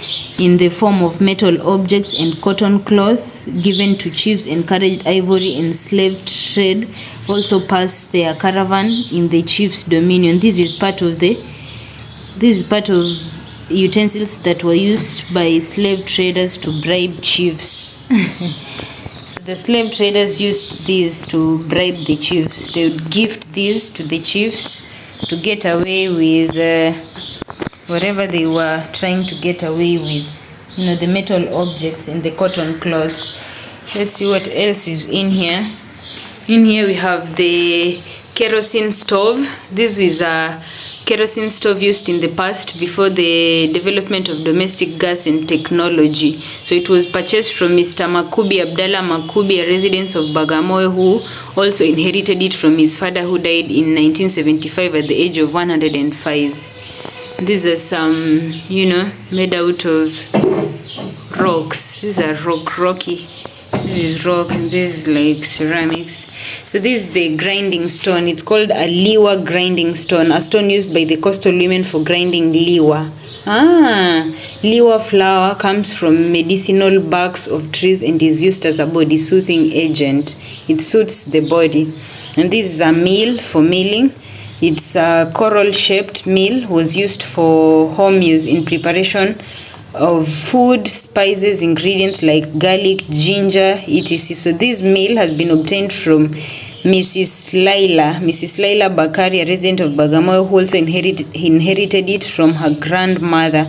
Speaker 1: in the form of metal objects and cotton cloth given to chiefs encouraged ivory and slave trade also passed their caravan in the chief's dominion. This is part of utensils that were used by slave traders to bribe chiefs. So the slave traders used these to bribe the chiefs. They would gift these to the chiefs to get away with whatever they were trying to get away with. You know, the metal objects and the cotton cloths. Let's see what else is in here. In here we have the kerosene stove. This is a kerosene stove used in the past before the development of domestic gas and technology. So it was purchased from Mr. Makubi Abdallah Makubi, a resident of Bagamoyo, who also inherited it from his father, who died in 1975 at the age of 105. These are some, you know, made out of rocks. These are rocky. This is rock and this is like ceramics. So this is the grinding stone. It's called a liwa grinding stone, a stone used by the coastal women for grinding liwa. Liwa flower comes from medicinal barks of trees and is used as a body soothing agent. It soothes the body. And this is a mill for milling. It's a coral shaped mill, was used for home use in preparation of food, spices, ingredients like garlic, ginger, etc. So this meal has been obtained from Mrs. Laila Bakari, a resident of Bagamoyo, who also inherited it from her grandmother,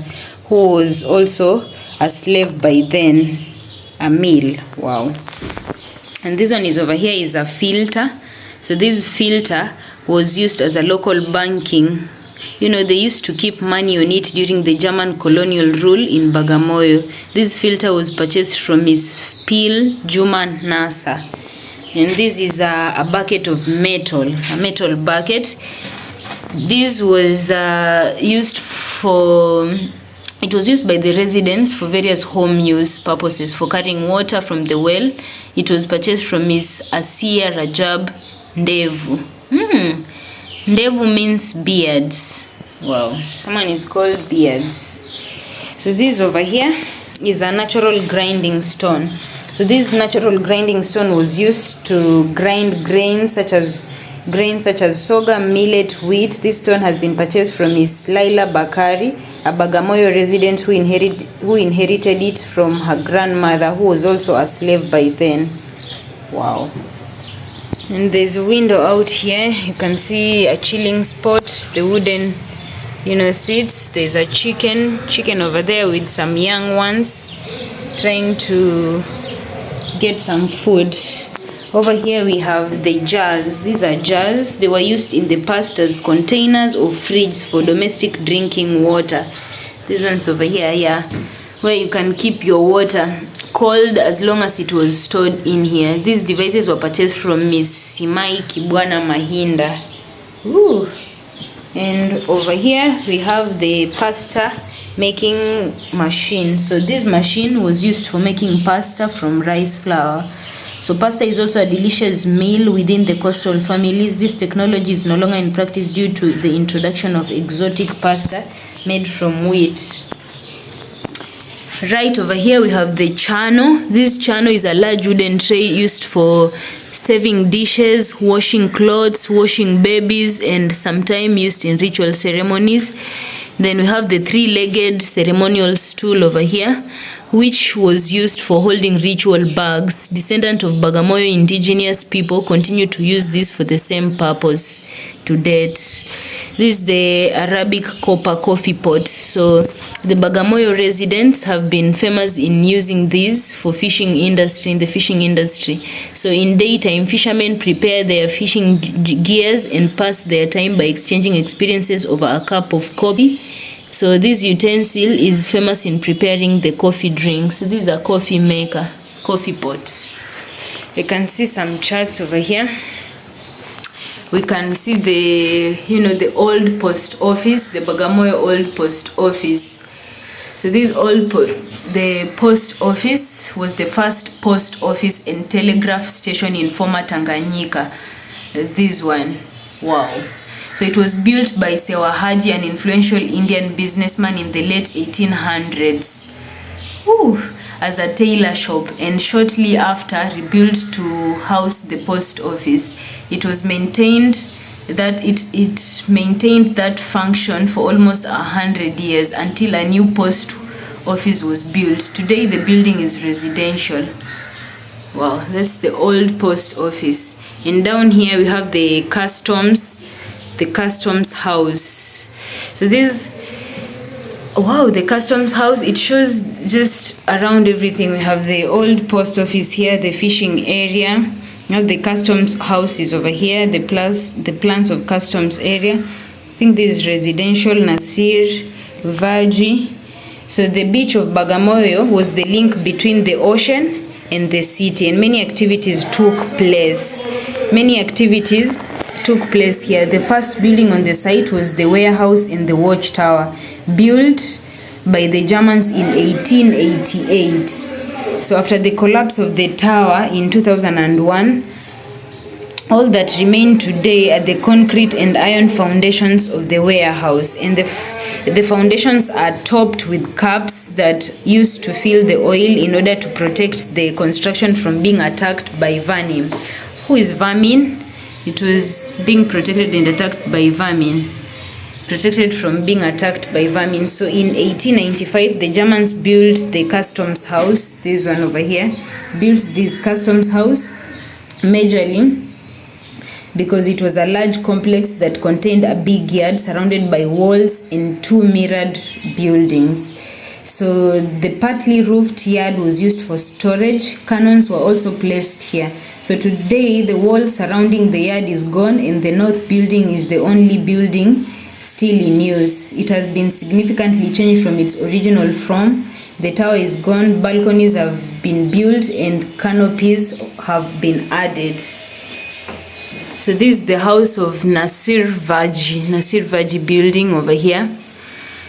Speaker 1: who was also a slave by then. A meal. Wow. And this one is over here is a filter. So this filter was used as a local banking. You know, they used to keep money on it during the German colonial rule in Bagamoyo. This filter was purchased from Miss Pil Juma Nasa. And this is a bucket of metal, a metal bucket. This was used by the residents for various home use purposes, for carrying water from the well. It was purchased from Miss Asia Rajab Ndevu. Ndevu means beards. Wow, someone is called beards. So this over here is a natural grinding stone. So this natural grinding stone was used to grind grains such as sorghum, millet, wheat. This stone has been purchased from Miss Laila Bakari, a Bagamoyo resident who inherited it from her grandmother, who was also a slave by then. Wow. And there's a window out here. You can see a chilling spot, the wooden, you know, seats. There's a chicken over there with some young ones trying to get some food. Over here we have the jars. These are jars. They were used in the past as containers or fridges for domestic drinking water. These ones over here, yeah, where you can keep your water cold as long as it was stored in here. These devices were purchased from Miss Simai Kibwana Mahinda. Ooh. And over here we have the pasta making machine. So this machine was used for making pasta from rice flour. So pasta is also a delicious meal within the coastal families. This technology is no longer in practice due to the introduction of exotic pasta made from wheat. Right over here we have the chano. This chano is a large wooden tray used for serving dishes, washing clothes, washing babies, and sometimes used in ritual ceremonies. Then we have the three-legged ceremonial stool over here, which was used for holding ritual bags. Descendants of Bagamoyo indigenous people continue to use this for the same purpose to date. This is the Arabic copper coffee pot. So the Bagamoyo residents have been famous in using these for in the fishing industry. So in daytime, fishermen prepare their fishing gears and pass their time by exchanging experiences over a cup of coffee. So this utensil is famous in preparing the coffee drink. So this is a coffee maker, coffee pot. You can see some charts over here. we can see the old post office, the Bagamoyo old post office. So this the post office was the first post office and telegraph station in former Tanganyika. This one, wow. So it was built by Sewa Haji, an influential Indian businessman in the late 1800s. As a tailor shop, and shortly after rebuilt to house the post office. It was maintained that it maintained that function for almost 100 years until a new post office was built. Today the building is residential. Wow, that's the old post office. And down here we have the customs house. So this, wow, the customs house, it shows just around everything. We have the old post office here, the fishing area. We have the customs house is over here, the plans of customs area. I think this is residential, Nasir Vaji. So the beach of Bagamoyo was the link between the ocean and the city, and many activities took place. Here. The first building on the site was the warehouse and the watchtower, built by the Germans in 1888. So after the collapse of the tower in 2001, all that remain today are the concrete and iron foundations of the warehouse, and the foundations are topped with caps that used to fill the oil in order to protect the construction from being attacked by vermin. Who is vermin? It was being protected and attacked by vermin. Protected from being attacked by vermin. So in 1895, the Germans built the customs house, this one over here, built this customs house majorly because it was a large complex that contained a big yard surrounded by walls and two mirrored buildings. So the partly roofed yard was used for storage. Cannons were also placed here. So today the wall surrounding the yard is gone, and the north building is the only building still in use. It has been significantly changed from its original form. The tower is gone, balconies have been built, and canopies have been added. So this is the house of Nasir Vaji building over here.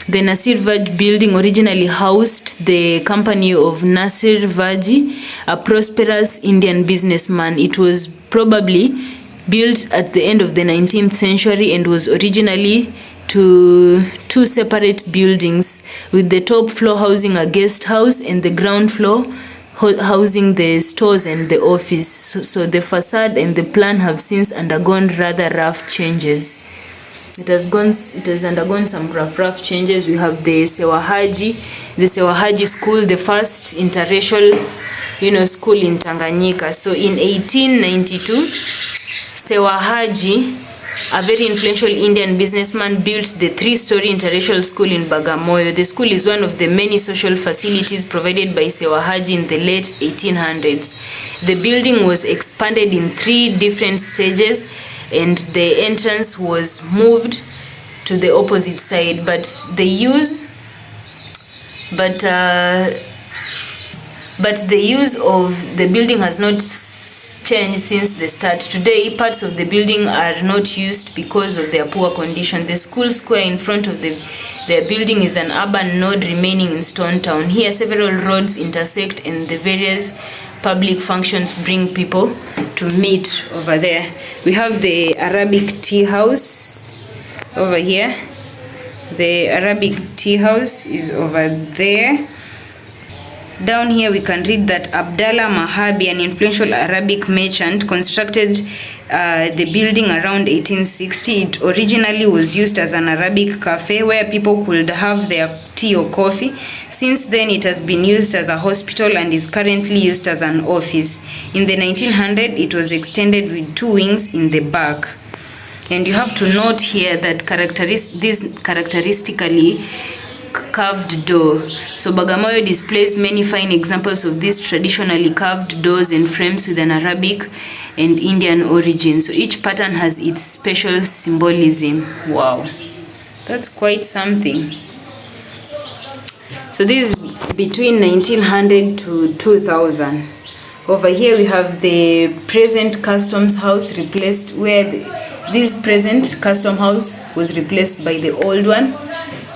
Speaker 1: The Nasir Vaji building originally housed the company of Nasir Vaji, a prosperous Indian businessman. It was probably built at the end of the 19th century and was originally two separate buildings, with the top floor housing a guest house and the ground floor housing the stores and the office. So the facade and the plan have since undergone rather rough changes. It has undergone some rough changes. We have the Sewa Haji school, the first interracial school in Tanganyika. So in 1892, Sewa Haji, a very influential Indian businessman, built the 3-story interracial school in Bagamoyo. The school is one of the many social facilities provided by Sewa Haji in the late 1800s. The building was expanded in 3 different stages, and the entrance was moved to the opposite side, but the use of the building has not changed since the start. Today, parts of the building are not used because of their poor condition. The school square in front of their building is an urban node remaining in Stone Town. Here, several roads intersect, and the various public functions bring people to meet over there. We have the Arabic tea house over here. The Arabic tea house is over there. Down here we can read that Abdallah Mahabi, an influential Arabic merchant, constructed the building around 1860. It originally was used as an Arabic cafe where people could have their tea or coffee. Since then it has been used as a hospital and is currently used as an office. In the 1900s it was extended with 2 wings in the back. And you have to note here that this characteristically carved door. So Bagamoyo displays many fine examples of these traditionally carved doors and frames with an Arabic and Indian origin. So each pattern has its special symbolism. Wow, that's quite something. So this is between 1900 to 2000. Over here we have the present customs house replaced, where This present custom house was replaced by the old one.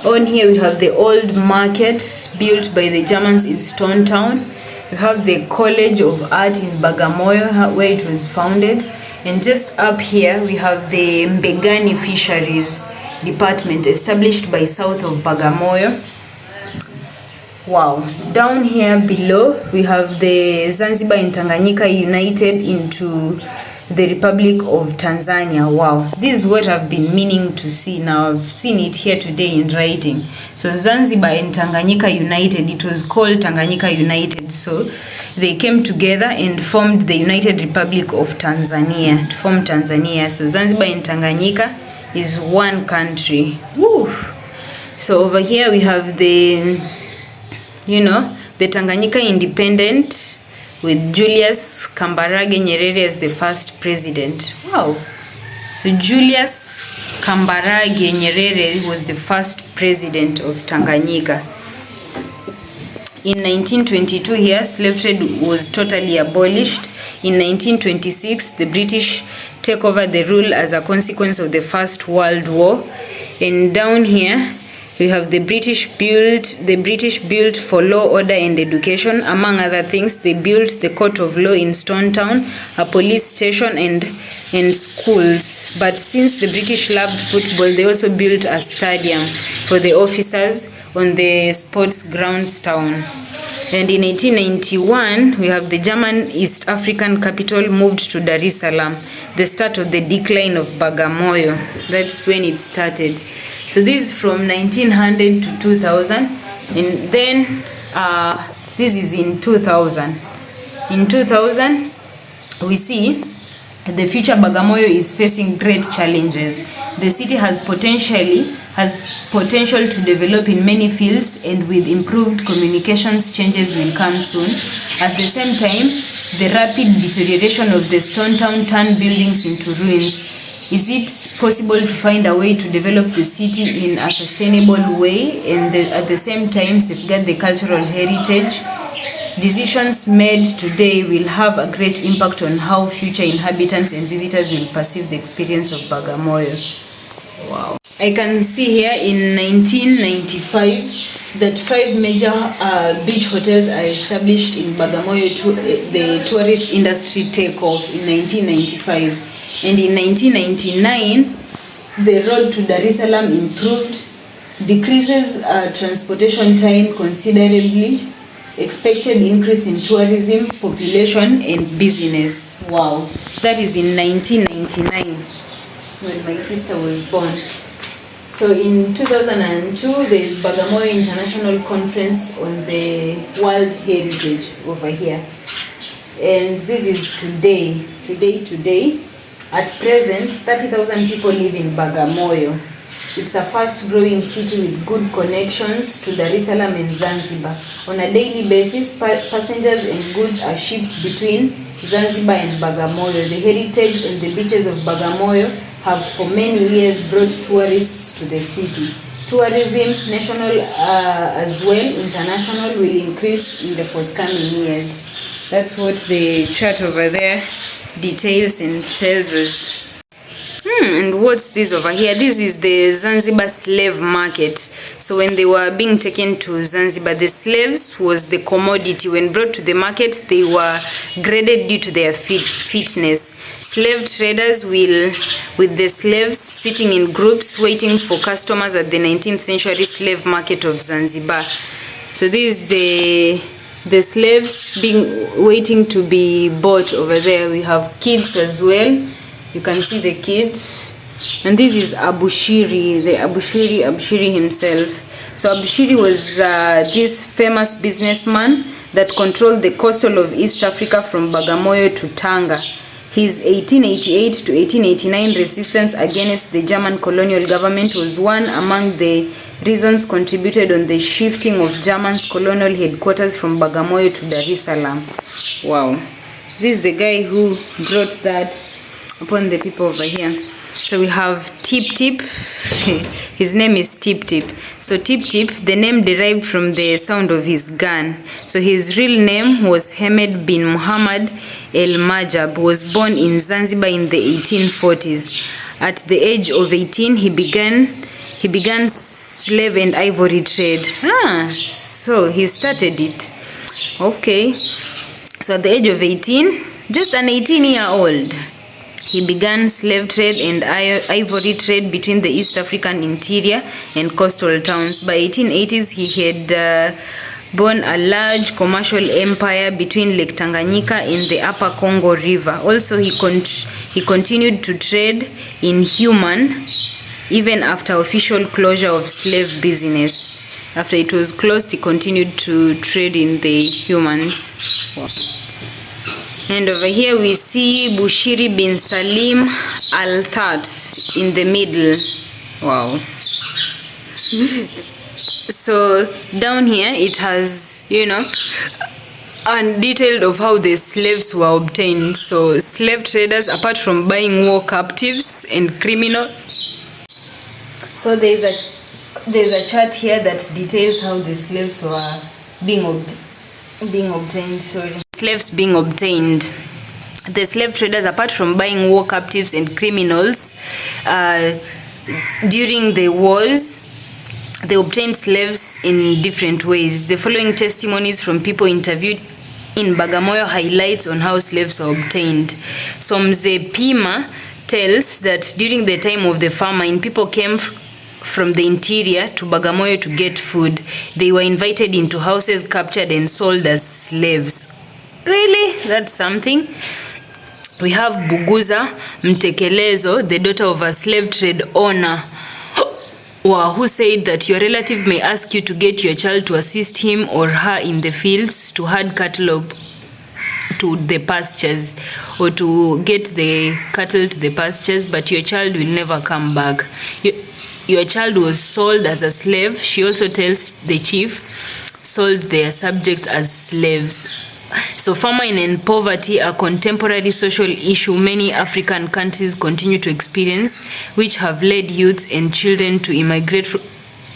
Speaker 1: On here we have the old market built by the Germans in Stone Town. We have the College of Art in Bagamoyo where it was founded. And just up here we have the Mbegani Fisheries Department established by south of Bagamoyo. Wow. Down here below we have the Zanzibar and Tanganyika united into the Republic of Tanzania. Wow, this is what I've been meaning to see. Now I've seen it here today in writing. So Zanzibar and Tanganyika united, it was called Tanganyika United. So they came together and formed the United Republic of Tanzania to form Tanzania. So Zanzibar and Tanganyika is one country. Woo. So over here we have the, the Tanganyika Independent with Julius Kambarage Nyerere as the first president. Wow. So Julius Kambarage Nyerere was the first president of Tanganyika. In 1922 here, slave trade was totally abolished. In 1926, the British take over the rule as a consequence of the First World War. And down here, we have the British built for law, order and education. Among other things, they built the Court of Law in Stone Town, a police station and schools. But since the British loved football, they also built a stadium for the officers on the sports grounds town. And in 1891, we have the German East African capital moved to Dar es Salaam, the start of the decline of Bagamoyo. That's when it started. So this is from 1900 to 2000, and then this is in 2000. In 2000, we see the future Bagamoyo is facing great challenges. The city has potential to develop in many fields, and with improved communications, changes will come soon. At the same time, the rapid deterioration of the Stone Town turned buildings into ruins. Is it possible to find a way to develop the city in a sustainable way and at the same time safeguard the cultural heritage? Decisions made today will have a great impact on how future inhabitants and visitors will perceive the experience of Bagamoyo. Wow. I can see here in 1995 that 5 major beach hotels are established in Bagamoyo to the tourist industry take off in 1995. And in 1999, the road to Dar es Salaam improved, decreases transportation time considerably, expected increase in tourism, population and business. Wow, that is in 1999 when my sister was born. So in 2002, there is Bagamoyo International Conference on the World Heritage over here. And this is today. At present, 30,000 people live in Bagamoyo. It's a fast-growing city with good connections to Dar es Salaam and Zanzibar. On a daily basis, passengers and goods are shipped between Zanzibar and Bagamoyo. The heritage and the beaches of Bagamoyo have for many years brought tourists to the city. Tourism, national as well, international, will increase in the forthcoming years. That's what the chart over there details and tells us. And what's this over here? This is the Zanzibar slave market. So when they were being taken to Zanzibar, the slaves was the commodity. When brought to the market, they were graded due to their fitness. Slave traders will, with the slaves sitting in groups waiting for customers at the 19th century slave market of Zanzibar. So this is the slaves waiting to be bought over there. We have kids as well. You can see the kids. And this is Abushiri, the Abushiri himself. So Abushiri was this famous businessman that controlled the coastal of East Africa from Bagamoyo to Tanga. His 1888 to 1889 resistance against the German colonial government was one among the reasons contributed on the shifting of German's colonial headquarters from Bagamoyo to Dar es Salaam. Wow. This is the guy who brought that upon the people over here. So we have Tip Tip. His name is Tip Tip. So Tip Tip, the name derived from the sound of his gun. So his real name was Hamed bin Muhammad El Majab. Was born in Zanzibar in the 1840s. At the age of 18, he began slave and ivory trade. So he started it. Okay. So at the age of 18, just an 18-year-old, he began slave trade and ivory trade between the East African interior and coastal towns. By 1880s, he had born a large commercial empire between Lake Tanganyika and the Upper Congo River. Also, he continued to trade in human even after official closure of slave business. After it was closed, he continued to trade in the humans. Wow. And over here we see Bushiri bin Salim Al That in the middle. Wow. So down here it has, detailed of how the slaves were obtained. So slave traders, apart from buying war captives and criminals, so there's a chart here that details how the slaves were being obtained. Slaves being obtained. The slave traders, apart from buying war captives and criminals, during the wars, they obtained slaves in different ways. The following testimonies from people interviewed in Bagamoyo highlights on how slaves were obtained. So Mzee Pima tells that during the time of the famine, people came from the interior to Bagamoyo to get food. They were invited into houses, captured and sold as slaves. Really? That's something. We have Buguza Mtekelezo, the daughter of a slave trade owner, who said that your relative may ask you to get your child to assist him or her in the fields to herd cattle to the pastures, or to get the cattle to the pastures, but your child will never come back. Your child was sold as a slave. She also tells the chief sold their subjects as slaves. So famine and poverty are contemporary social issue many African countries continue to experience, which have led youths and children to immigrate from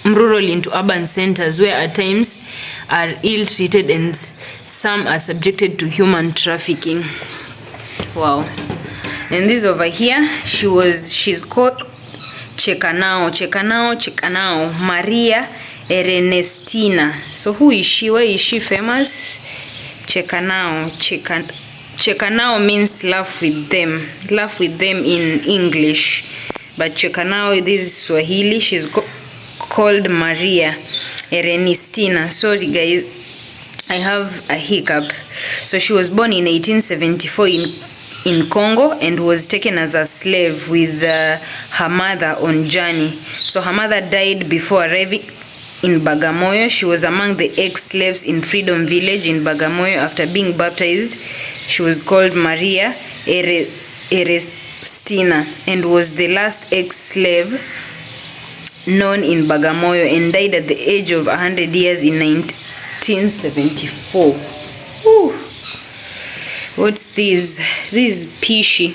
Speaker 1: rural into urban centers, where at times are ill-treated and some are subjected to human trafficking. Wow. And this over here, she's called Chekanao Maria Ernestina. So who is she? Why is she famous? Chekanao means laugh with them in English, but Chekanao, this is Swahili. She's called Maria Ernestina. Sorry guys, I have a hiccup. So she was born in 1874 in Congo and was taken as a slave with her mother on journey. So her mother died before arriving in Bagamoyo. She was among the ex-slaves in Freedom Village in Bagamoyo. After being baptized, she was called Maria Ernestina and was the last ex-slave known in Bagamoyo, and died at the age of 100 years in 1974. Whew. What's this? This is pishi.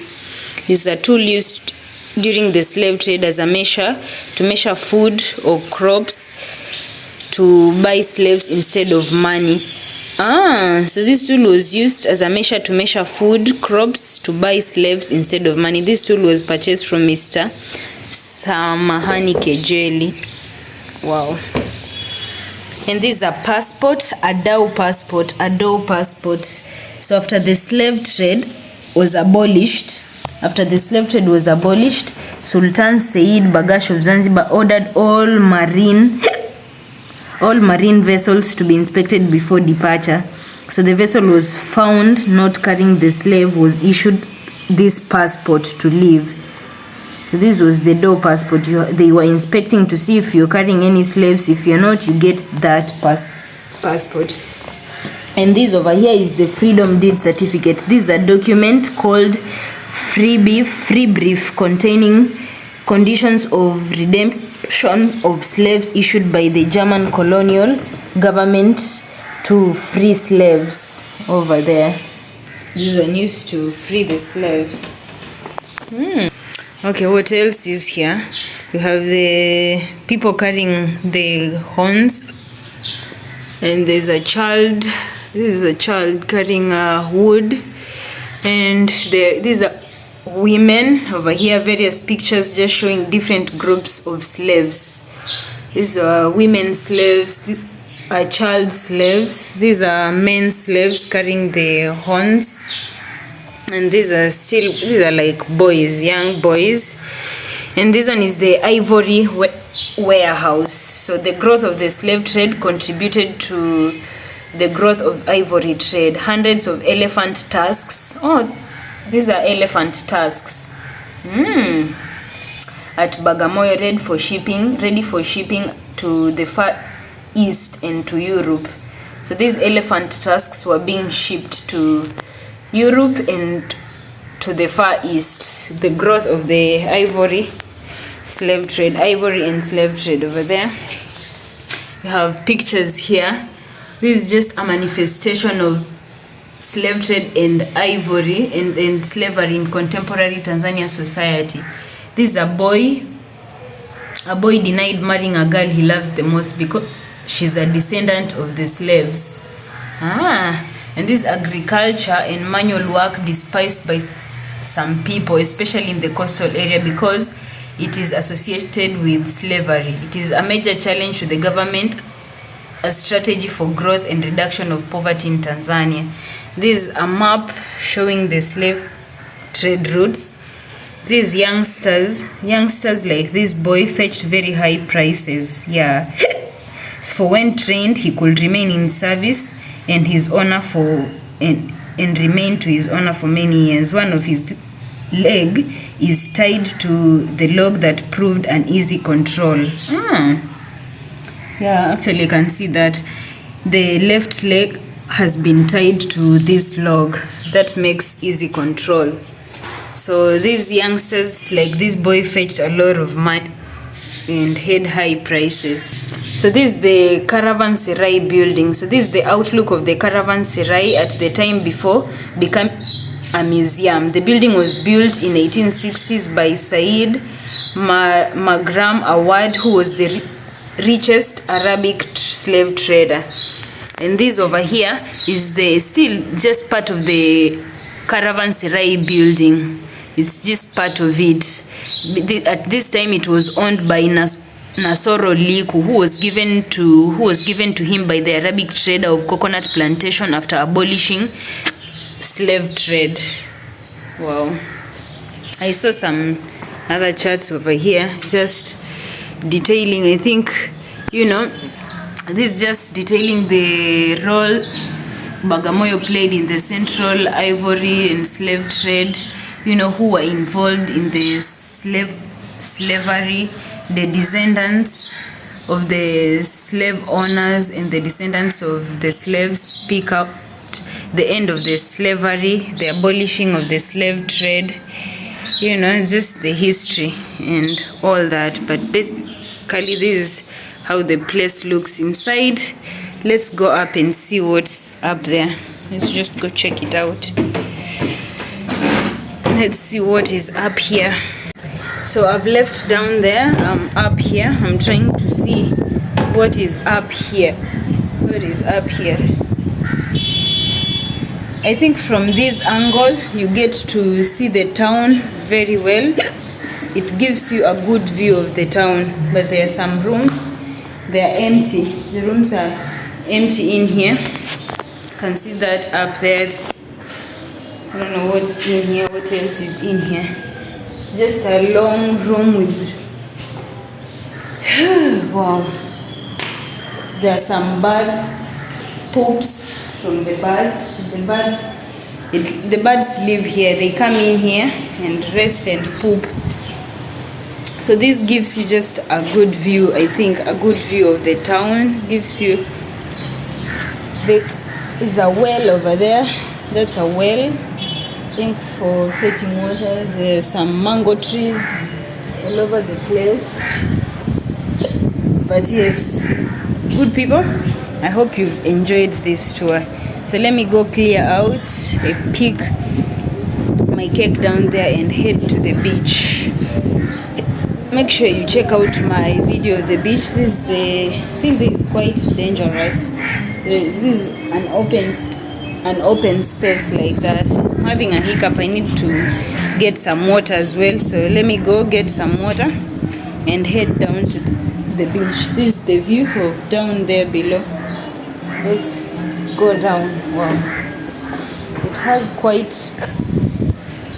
Speaker 1: It's a tool used during the slave trade as a measure to measure food or crops, to buy slaves instead of money. So this tool was used as a measure to measure food, crops, to buy slaves instead of money. This tool was purchased from Mr. Samahani Kejeli. Wow. And this is a passport, a dhow passport. So after the slave trade was abolished, Sultan Said Bagash of Zanzibar ordered all marine vessels to be inspected before departure. So the vessel was found not carrying the slave was issued this passport to leave. So this was the dhow passport. They were inspecting to see if you're carrying any slaves. If you're not, you get that passport. And this over here is the freedom deed certificate. This is a document called free brief containing conditions of redemption of slaves issued by the German colonial government to free slaves over there. This one used to free the slaves. Okay, what else is here? You have the people carrying the horns, and there's a child. This is a child carrying a wood, and these are women over here, various pictures just showing different groups of slaves. These are women slaves, these are child slaves, these are men slaves carrying the horns, and these are like boys, young boys. And this one is the ivory warehouse. So the growth of the slave trade contributed to the growth of ivory trade. Hundreds of elephant tusks. Oh, these are elephant tusks. At Bagamoyo, ready for shipping to the Far East and to Europe. So these elephant tusks were being shipped to Europe and to the Far East. The growth of the ivory and slave trade over there. You have pictures here. This is just a manifestation of slave trade and ivory and slavery in contemporary Tanzania society. This is a boy denied marrying a girl he loves the most because she's a descendant of the slaves. And this agriculture and manual work despised by some people, especially in the coastal area, because it is associated with slavery. It is a major challenge to the government, a strategy for growth and reduction of poverty in Tanzania. This is a map showing the slave trade routes. These youngsters like this boy fetched very high prices. Yeah. For when trained, he could remain in service and remain to his honor for many years. One of his leg is tied to the log that proved an easy control. Yeah, actually you can see that the left leg has been tied to this log that makes easy control. So these youngsters like this boy fetched a lot of money and had high prices. So this is the Caravanserai building. So this is the outlook of the Caravanserai at the time before become a museum. The building was built in 1860s by Said Magram Awad, who was the richest Arabic slave trader. And this over here is still just part of the Caravanserai building. It's just part of it. At this time it was owned by Nasoro Liku, who was given to him by the Arabic trader of coconut plantation after abolishing slave trade. Wow. I saw some other charts over here just detailing, I think, this just detailing the role Bagamoyo played in the central ivory and slave trade, who were involved in the slavery, the descendants of the slave owners and the descendants of the slaves speak out the end of the slavery, the abolishing of the slave trade, just the history and all that. But basically this is how the place looks inside. Let's go up and see what's up there. Let's just go check it out. Let's see what is up here. So I've left down there. I'm up here. I'm trying to see what is up here. What is up here? I think from this angle you get to see the town very well. It gives you a good view of the town, but there are some rooms. They are empty. The rooms are empty in here. You can see that up there. I don't know what's in here. What else is in here? It's just a long room with wow. There are some birds, poops from the birds. The birds live here. They come in here and rest and poop. So this gives you just a good view. I think a good view of the town. Gives you. There's a well over there. That's a well. I think for fetching water. There's some mango trees all over the place. But yes, good people, I hope you've enjoyed this tour. So let me go clear out, pick my cake down there and head to the beach. Make sure you check out my video of the beach. I think this is quite dangerous. This is an open an open space like that. I'm having a hiccup. I need to get some water as well, so let me go get some water and head down to the beach. This is the view of down there below. Let's go down. Wow, it has quite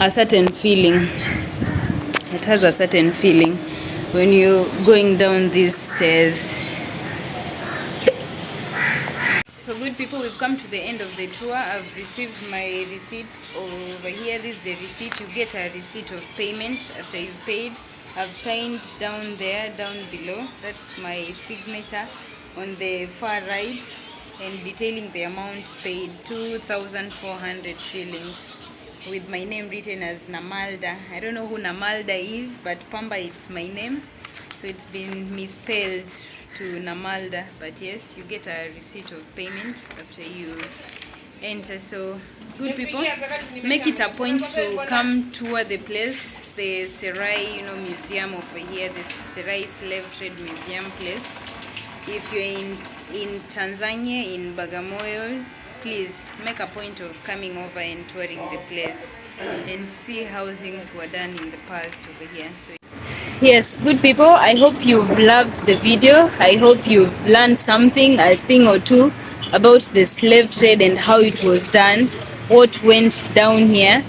Speaker 1: a certain feeling. It has a certain feeling when you're going down these stairs. So good people, we've come to the end of the tour. I've received my receipt over here. This is the receipt. You get a receipt of payment after you've paid. I've signed down there, down below. That's my signature on the far right, and detailing the amount paid, 2,400 shillings, with my name written as Namalda. I don't know who Namalda is, but Pamba, it's my name, so it's been misspelled to Namalda. But yes, you get a receipt of payment after you enter. So good people, make it a point to come tour the place, the Serai, museum over here, the Serai slave trade museum place. If you're in Tanzania, in Bagamoyo, please make a point of coming over and touring the place and see how things were done in the past over here. So yes, good people, I hope you've loved the video. I hope you've learned something, a thing or two, about the slave trade and how it was done, what went down here.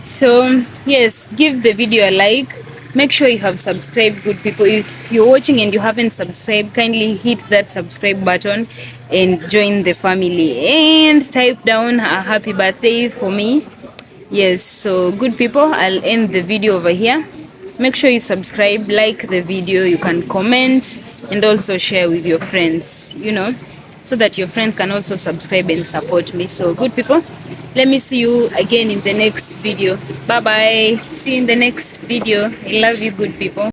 Speaker 1: So yes, give the video a like. Make sure you have subscribed, good people. If you're watching and you haven't subscribed, kindly hit that subscribe button and join the family, and type down a happy birthday for me. Yes, so good people, I'll end the video over here. Make sure you subscribe, like the video, you can comment and also share with your friends, so that your friends can also subscribe and support me. So good people, let me see you again in the next video. Bye bye. See you in the next video. I love you, good people.